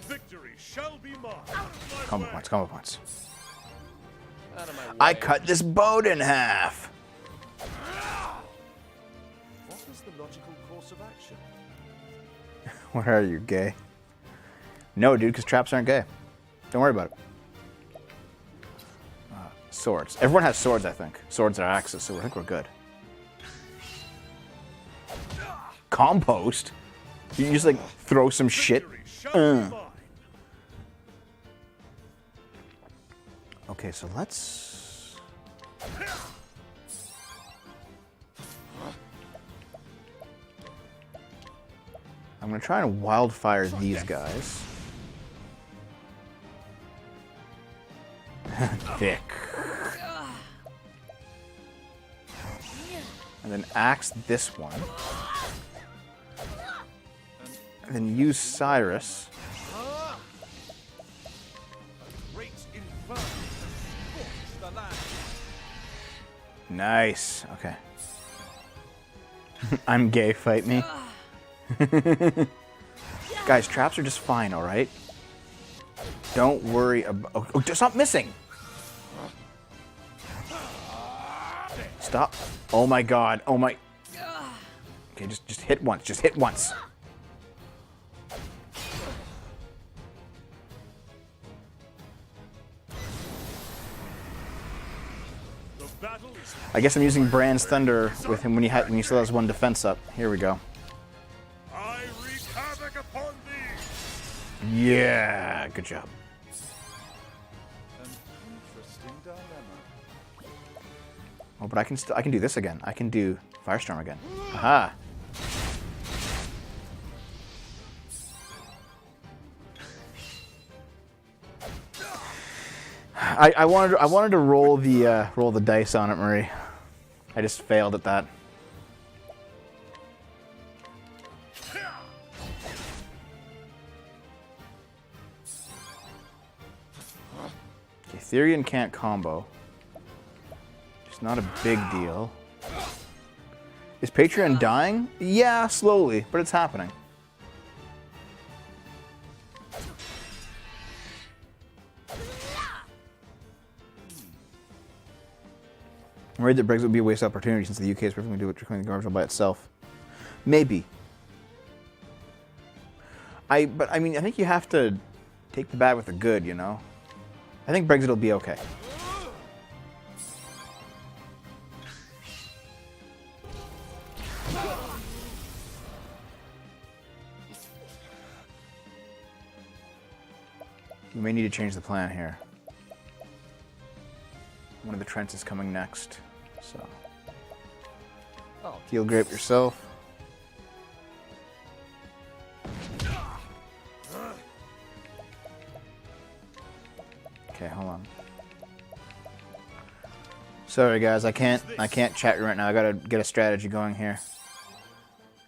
Victory shall be mine. Combo points, combo points. Out of my way. I cut this boat in half. What is the logical course of action? What are you, gay? No, dude, because traps aren't gay. Don't worry about it. Swords. Everyone has swords, I think. Swords are axes, so I think we're good. Compost? You just, like, throw some shit? Victory shall be mine. Okay, so let's... I'm going to try and wildfire these guys. Thick. And then axe this one. And then use Cyrus. Great inferno scorch the land. Nice. Okay. I'm gay, fight me. Guys, traps are just fine, alright? Don't worry about... Oh, stop missing! Stop. Oh my god. Oh my... Okay, just hit once. Just hit once. The battle is I guess I'm using Brand's Thunder with him when he still has one defense up. Here we go. I wreak havoc upon thee. Yeah, good job. An interesting dilemma. Oh, but I can do this again. I can do Firestorm again. Aha. I wanted to roll the dice on it, Marie. I just failed at that. Okay, Therian can't combo. It's not a big deal. Is Patreon dying? Yeah, slowly, but it's happening. I'm worried that Brexit would be a waste of opportunity since the UK is perfectly do it trickling the garbage all by itself. Maybe. But I mean, I think you have to take the bad with the good, you know? I think Brexit will be okay. We may need to change the plan here. One of the Trents is coming next, so. Oh, Heal grape yourself. Okay, hold on. Sorry guys, I can't chat right now. I gotta get a strategy going here.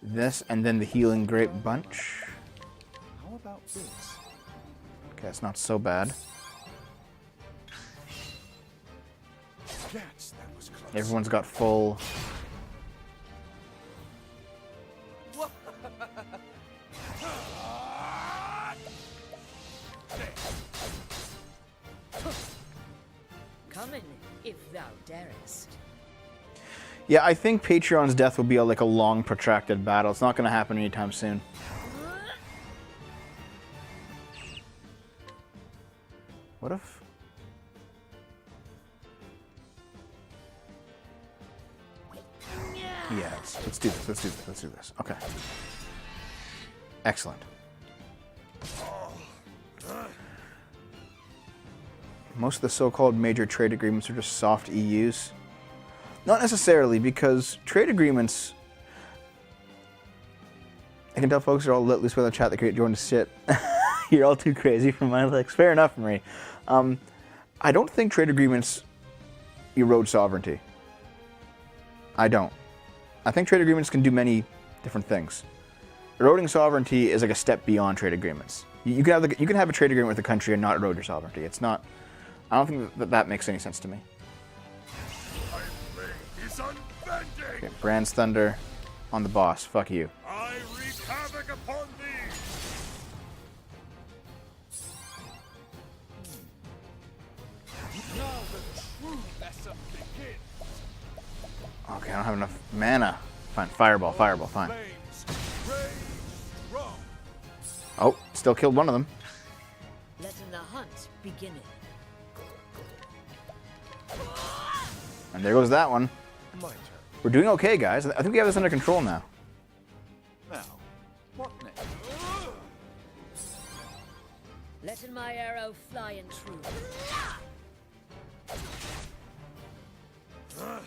This and then the healing grape bunch. How about this? Okay, it's not so bad. Gats, that was close. Everyone's got full. Come in, if thou darest. Yeah, I think Patreon's death will be like a long, protracted battle. It's not going to happen anytime soon. What if? Yeah, let's do this. Let's do this. Let's do this. Okay. Excellent. Most of the so-called major trade agreements are just soft EUs. Not necessarily, because trade agreements... I can tell folks are all let loose by the chat that create Jordan's shit. You're all too crazy for my likes. Fair enough, Marie. I don't think trade agreements erode sovereignty. I don't. I think trade agreements can do many different things. Eroding sovereignty is like a step beyond trade agreements. You can have a trade agreement with a country and not erode your sovereignty. It's not. I don't think that makes any sense to me. Okay, Brand's Thunder on the boss. Fuck you. I wreak havoc upon thee. Now the true mess up begins. Okay, I don't have enough mana. Fine, fireball, fireball, fine. Flames rage strong. Oh, still killed one of them. Letting the hunt begin. And there goes that one. My turn. We're doing okay, guys. I think we have this under control now. Now, what next? Letting my arrow fly and true. An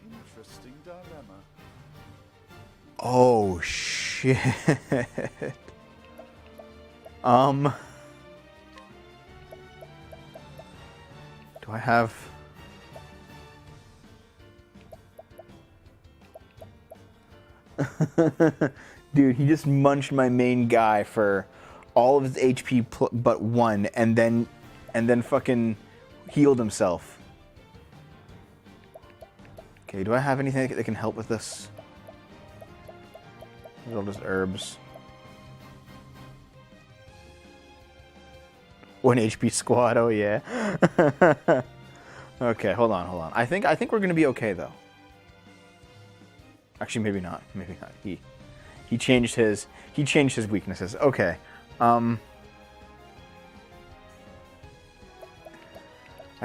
interesting dilemma. Oh, shit. Do I have... Dude, he just munched my main guy for all of his HP but 1, and then fucking healed himself. Okay, do I have anything that can help with this? These are all just herbs. 1 HP squad, oh yeah. Okay, hold on. I think we're gonna be okay though. Actually, maybe not. Maybe not. He changed his weaknesses. Okay. I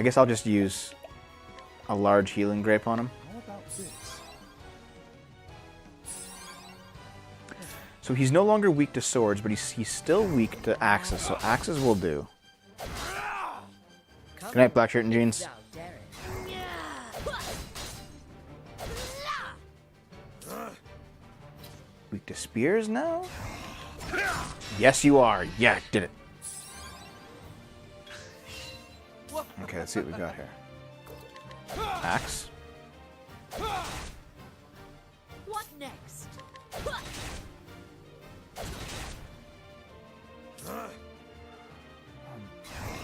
guess I'll just use a large healing grape on him. How about this? So he's no longer weak to swords, but he's still weak to axes. So axes will do. Good night, black shirt and jeans. Thou darest. Weak to spears now? Yes, you are. Yeah, did it. Okay, let's see what we got here. Axe. What next?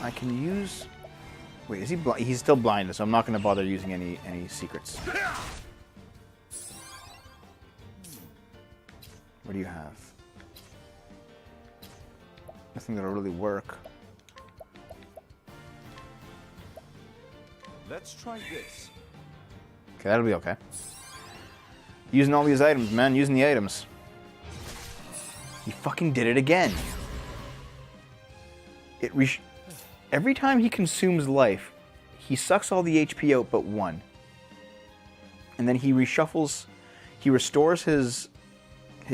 I can use... Wait, is he blind? He's still blinded, so I'm not going to bother using any secrets. What do you have? Nothing that'll really work. Let's try this. Okay, that'll be okay. Using all these items, man. Using the items. He fucking did it again. Every time he consumes life, he sucks all the HP out but 1. And then he reshuffles... He restores his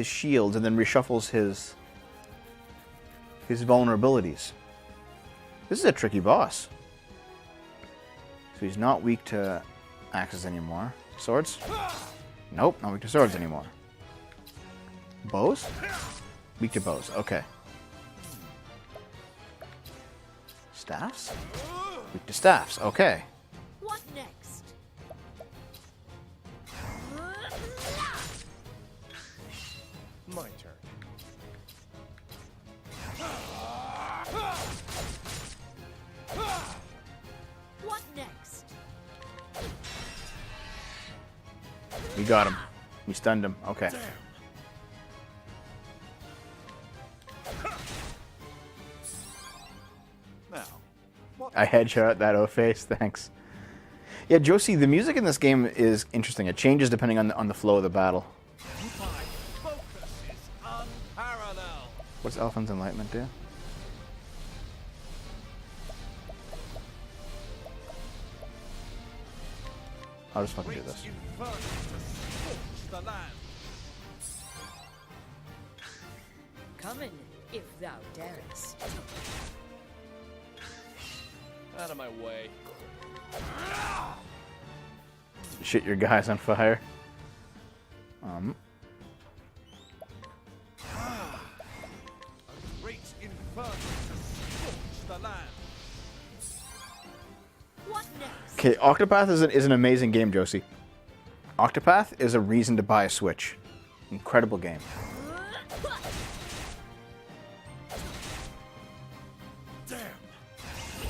shields and then reshuffles his vulnerabilities. This is a tricky boss. So he's not weak to axes anymore. Swords? Nope, not weak to swords anymore. Bows? Weak to bows, okay. Staffs? Weak to staffs, okay. What next? My turn. What next? We got him. We stunned him, okay. Now, what? I headshot that O-face, thanks. Yeah, Josie, the music in this game is interesting. It changes depending on the flow of the battle. My focus is unparalleled. What's Elfin's Enlightenment do? I'll just fucking do this. Inferno to scorch the land. Coming, if thou darest. Out of my way. Shit your guys on fire. Okay, Octopath is an amazing game, Josie. Octopath is a reason to buy a Switch. Incredible game. Damn!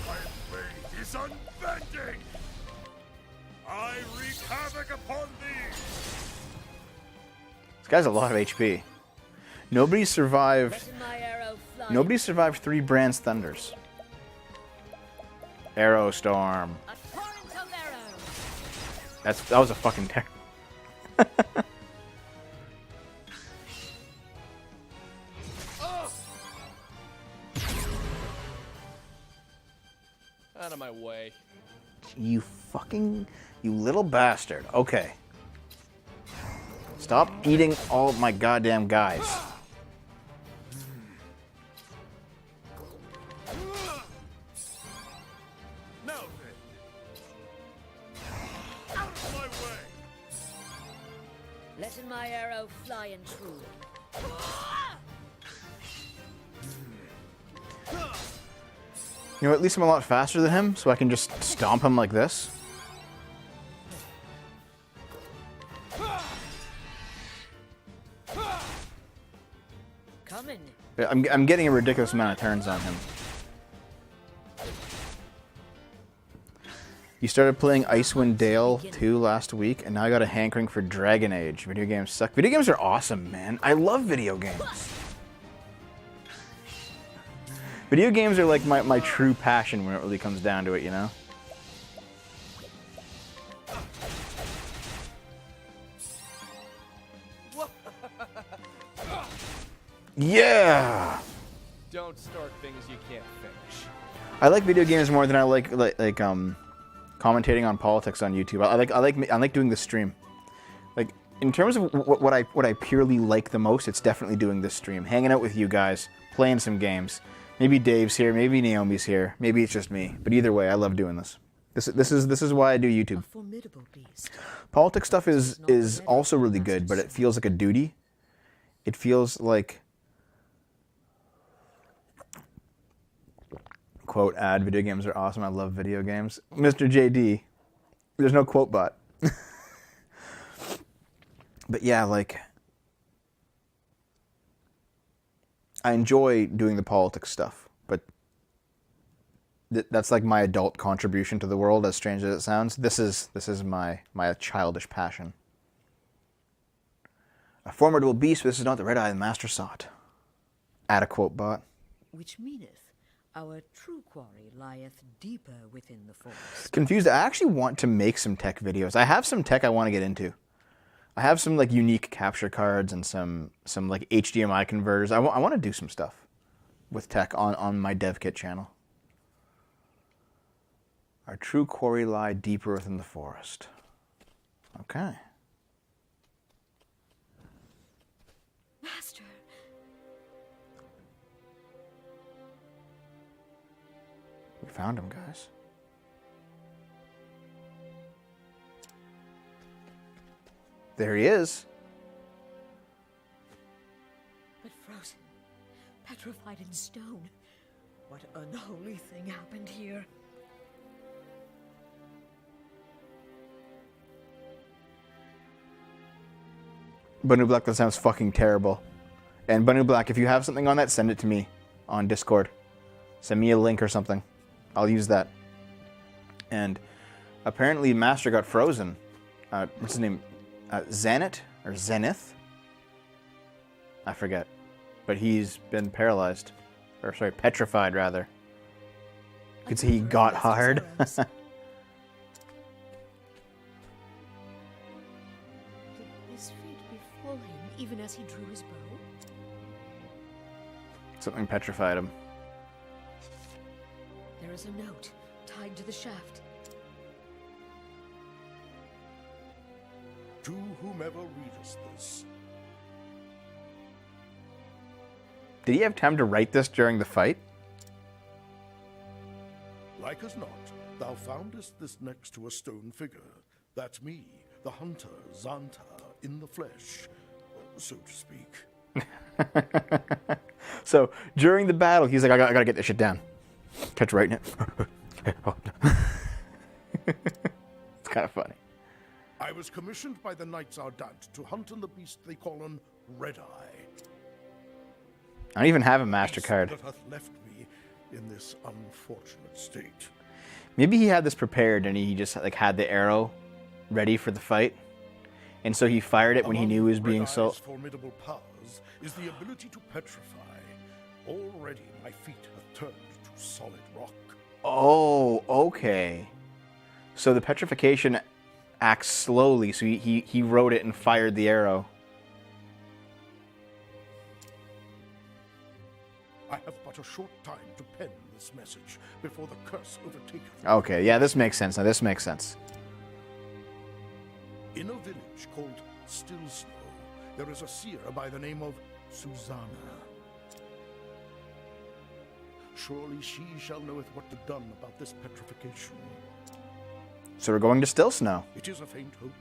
My blade is unbending! I wreak havoc upon thee! This guy's a lot of HP. Nobody survived. Letting my arrow fly. Nobody survived 3 Brand's Thunders. Arrow Storm. A torrent of arrows. That was a fucking terror. Out of my way. You little bastard. Okay. Stop eating all my goddamn guys. Now then! Out of my way! Letting my arrow fly and true. You know, at least I'm a lot faster than him, so I can just stomp him like this. Coming. I'm getting a ridiculous amount of turns on him. You started playing Icewind Dale 2 last week, and now I got a hankering for Dragon Age. Video games suck. Video games are awesome, man. I love video games. Video games are like my true passion when it really comes down to it, you know? Yeah! Don't start things you can't finish. I like video games more than I like commentating on politics on YouTube. I like doing the stream. Like in terms of what I purely like the most, it's definitely doing this stream, hanging out with you guys, playing some games. Maybe Dave's here, maybe Naomi's here, maybe it's just me. But either way, I love doing this. This is why I do YouTube. A formidable beast. Politics stuff is also really good, but it feels like a duty. It feels like, quote, ad, video games are awesome, I love video games. Mr. JD, there's no quote bot. But yeah, like, I enjoy doing the politics stuff, but that's like my adult contribution to the world, as strange as it sounds. This is my childish passion. A formidable beast, but this is not the red eye the master sought. Add a quote bot. Which meaneth our true quarry lieth deeper within the forest. Confused. I actually want to make some tech videos. I have some tech I want to get into. I have some like unique capture cards and some like HDMI converters. I want to do some stuff with tech on my dev kit channel. Our true quarry lie deeper within the forest. Okay. Master. We found him, guys. There he is. But frozen, petrified in stone. What unholy thing happened here? Banu Black, that sounds fucking terrible. And Banu Black, if you have something on that, send it to me on Discord. Send me a link or something. I'll use that. And apparently Master got frozen. What's his name? Zenith? Or Zenith? I forget. But he's been paralyzed. Or sorry, petrified rather. You could see he got hard. Did his fate befall him even as he drew his bow? Something petrified him. There is a note tied to the shaft. To whomever readest this, Did he have time to write this during the fight? like as not, thou foundest this next to a stone figure. That's me, the hunter, Xanta, in the flesh, so to speak. So during the battle, he's like, I gotta get this shit down. Kept writing it. It's kind of funny. I was commissioned by the Knights Ardent to hunt on the beast they call an Red Eye. I don't even have a Beast MasterCard. that hath left me in this unfortunate state. Maybe he had this prepared and he just like had the arrow ready for the fight. And so he fired it when he knew he was being Red Eye's so... formidable powers is the ability to petrify. Already my feet have turned to solid rock. Oh, okay. So the petrification acts slowly, so he wrote it and fired the arrow. I have but a short time to pen this message before the curse overtaketh me. Okay, yeah, this makes sense. Now this makes sense. In a village called Still Snow, there is a seer by the name of Susanna. Surely she shall knoweth what to done about this petrification. So we're going to Still Snow. It is a faint hope,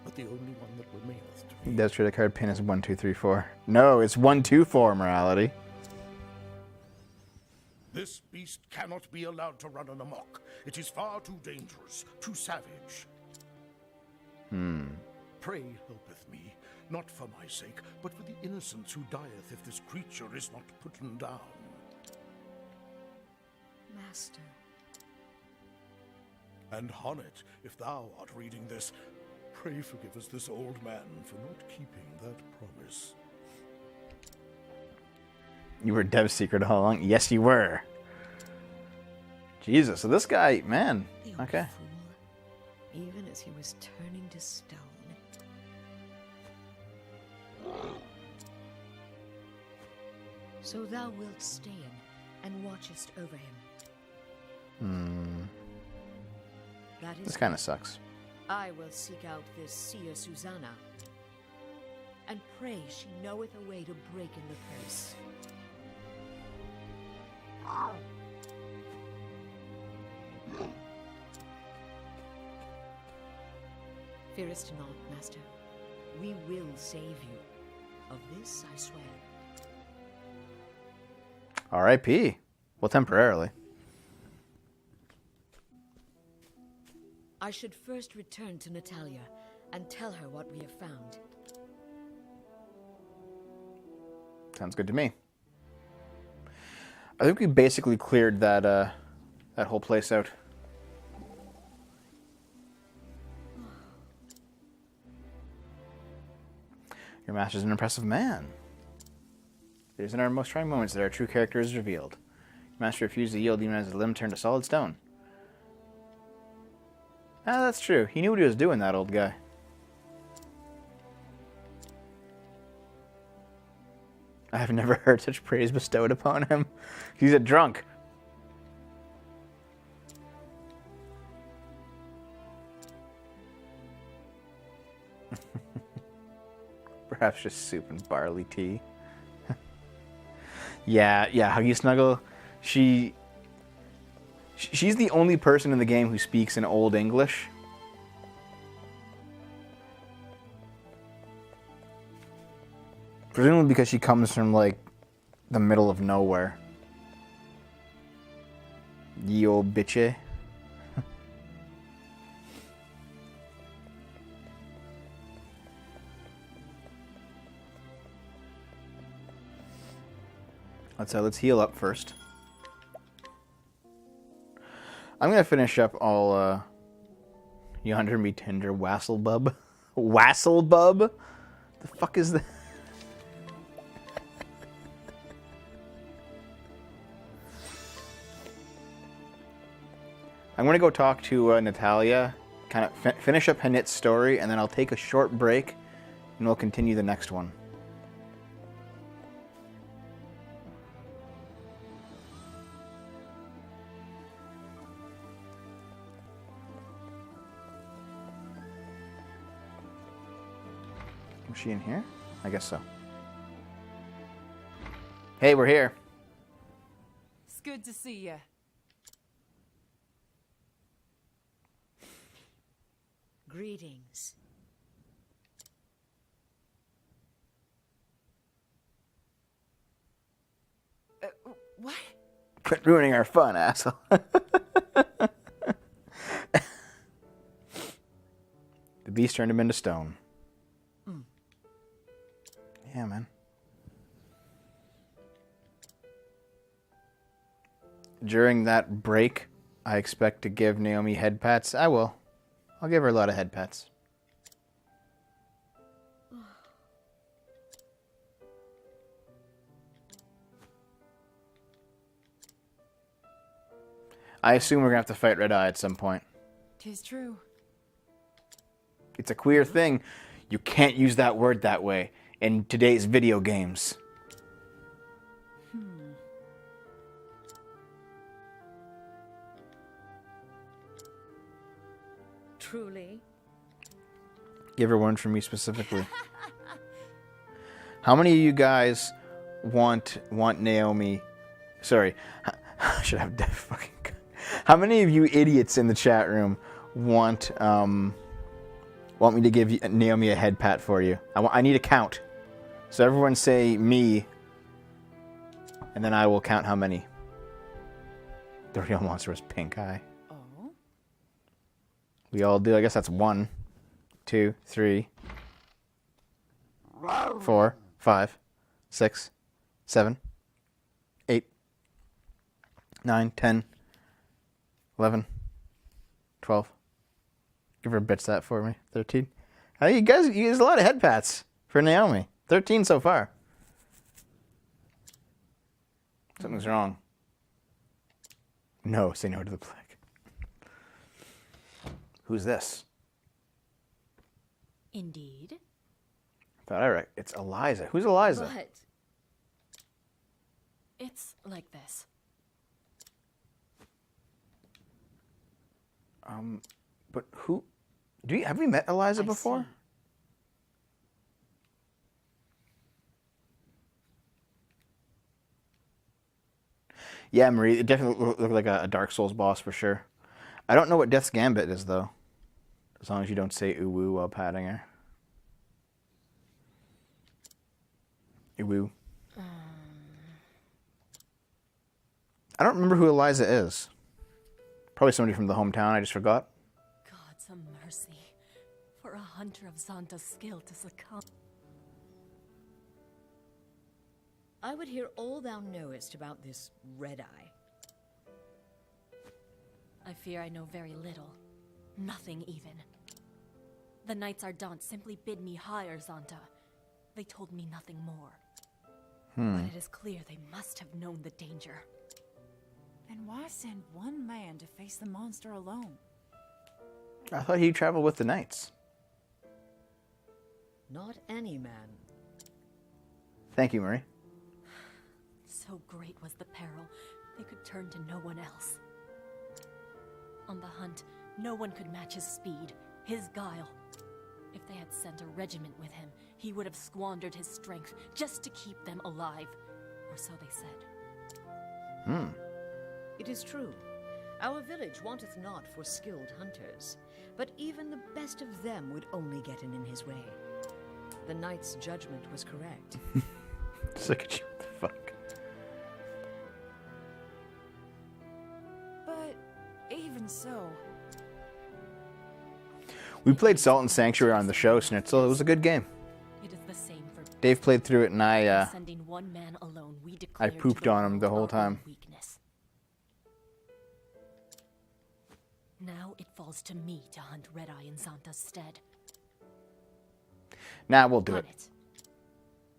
but the only one that remaineth to me. That's true, the card pin is 1, 2, 3, 4. No, it's 1, 2, 4, morality. This beast cannot be allowed to run amok. It is far too dangerous, too savage. Pray helpeth me, not for my sake, but for the innocents who dieth if this creature is not putten down. Master. And Honnet, if thou art reading this, pray forgive us this old man for not keeping that promise. You were Dev's secret all along? Yes, you were. Jesus, so this guy, man, The old okay. fool, even as he was turning to stone. So thou wilt stay in and watchest over him. That is This kind of sucks. I will seek out this seer Susanna, and pray she knoweth a way to break in the curse. Fearest not, Master. We will save you. Of this I swear. R.I.P. Well, temporarily. I should first return to Natalia and tell her what we have found. Sounds good to me. I think we basically cleared that that whole place out. Your master's an impressive man. It is in our most trying moments that our true character is revealed. Your master refused to yield even as his limb turned to solid stone. Ah, that's true. He knew what he was doing, that old guy. I have never heard such praise bestowed upon him. He's a drunk. Perhaps just soup and barley tea. yeah, Huggy Snuggle. She's the only person in the game who speaks in Old English. Presumably because she comes from, like, the middle of nowhere. Ye old bitchy. Let's heal up first. I'm gonna finish up all yonder me tender Wasselbub. Wasselbub? The fuck is that? I'm gonna go talk to Natalia, kind of finish up Hanit's story, and then I'll take a short break, and we'll continue the next one. Was she in here? I guess so. Hey, we're here. It's good to see you. Greetings. What? Quit ruining our fun, asshole. The beast turned him into stone. Yeah, man. During that break, I expect to give Naomi head pats. I will. I'll give her a lot of head pats. I assume we're going to have to fight Red Eye at some point. 'Tis true. It's a queer thing. You can't use that word that way in today's video games. Truly? Give her one from me specifically. How many of you guys want Naomi? Sorry, should have deaf fucking. How many of you idiots in the chat room want me to give Naomi a head pat for you? I need a count. So everyone say me, and then I will count how many. The real monster was Pink Eye. Oh? We all do. I guess that's 1, 2, 3, 4, 5, 6, 7, 8, 9, 10, 11, 12. Give her a bitch that for me. 13. Hey, you guys use a lot of head pats for Naomi. 13 so far. Something's wrong. No, say no to the plague. Who's this? Indeed. It's Eliza. Who's Eliza? But It's like this. But who? Have we met Eliza I before? see. Yeah, Marie. It definitely looked like a Dark Souls boss for sure. I don't know what Death's Gambit is though. As long as you don't say ooh woo while patting her. Ooh woo. I don't remember who Eliza is. Probably somebody from the hometown. I just forgot. God's a mercy. For a hunter of Zanta's skill to succumb. I would hear all thou knowest about this Red Eye. I fear I know very little. Nothing even. The Knights Ardent simply bid me hire Zanta. They told me nothing more. But it is clear they must have known the danger. Then why send one man to face the monster alone? I thought he traveled with the knights. Not any man. Thank you, Marie. So great was the peril, they could turn to no one else. On the hunt, no one could match his speed, his guile. If they had sent a regiment with him, he would have squandered his strength just to keep them alive. Or so they said. It is true. Our village wanteth not for skilled hunters, but even the best of them would only get in his way. The knight's judgment was correct. Just look at you. What the fuck? But even so, We played Salt and Sanctuary on the show, Schnitzel. It was a good game. It is the same for Dave played through it, and I sending one man alone. We declared to pooped the on him the world whole our own time. weakness. Now it falls to me to hunt Red Eye in Zanta's stead. Nah, we'll do On it. it.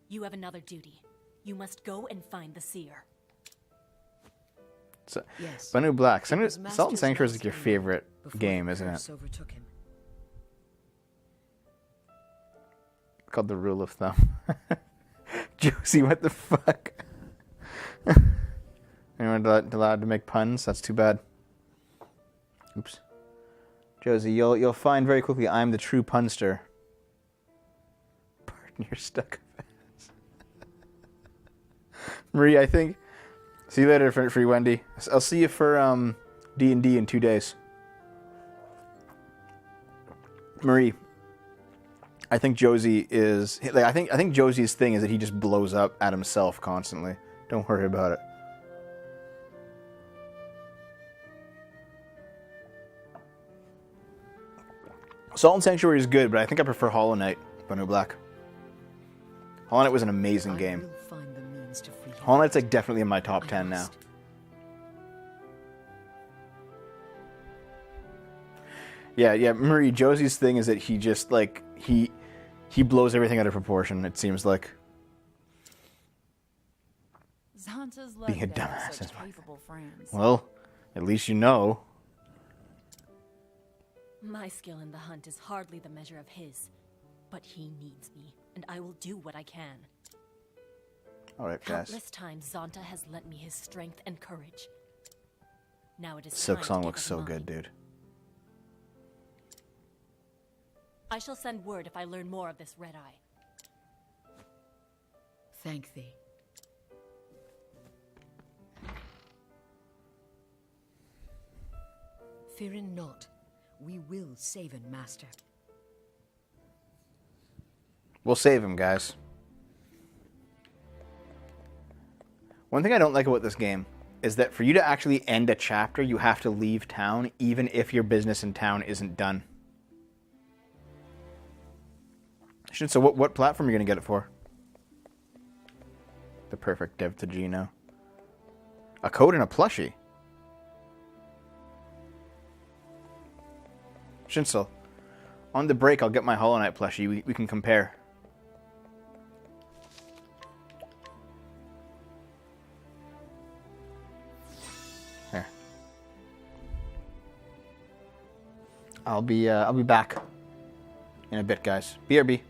You have another duty. You must go and find the seer. So, Yes. Banu Black. It was Salt and Master's Sanctuary is last like your aim favorite before game, the isn't it? curse overtook him. Called the rule of thumb. Josie, what the fuck? Anyone allowed to make puns? That's too bad. Oops. Josie, you'll find very quickly I'm the true punster. Pardon your stuck ass. Marie, I think. See you later, Free Wendy. I'll see you for D&D in 2 days. Marie, I think Josie is like I think Josie's thing is that he just blows up at himself constantly. Don't worry about it. Salt and Sanctuary is good, but I think I prefer Hollow Knight by New Black. Hollow Knight was an amazing I game. will find the means to free him. Hollow Knight's like definitely in my top I 10 now. must. Yeah, Marie, Josie's thing is that he just, like, he blows everything out of proportion, it seems like. Zanta's Being a lucky to have dumbass such is my capable friends. Well, at least you know. My skill in the hunt is hardly the measure of his. But he needs me, and I will do what I can. Alright, guys. Countless times Zanta has lent me his strength and courage. Now it is Silk time to Song give looks us so mine. good, dude. I shall send word if I learn more of this red eye. Thank thee. Fearing not, we will save him, Master. We'll save him, guys. One thing I don't like about this game is that for you to actually end a chapter, you have to leave town, even if your business in town isn't done. Shit, so what platform are you going to get it for? The perfect dev to Gino. A code and a plushie. Shinsel, on the break, I'll get my Hollow Knight plushie. We can compare. Here. I'll be back in a bit, guys. BRB.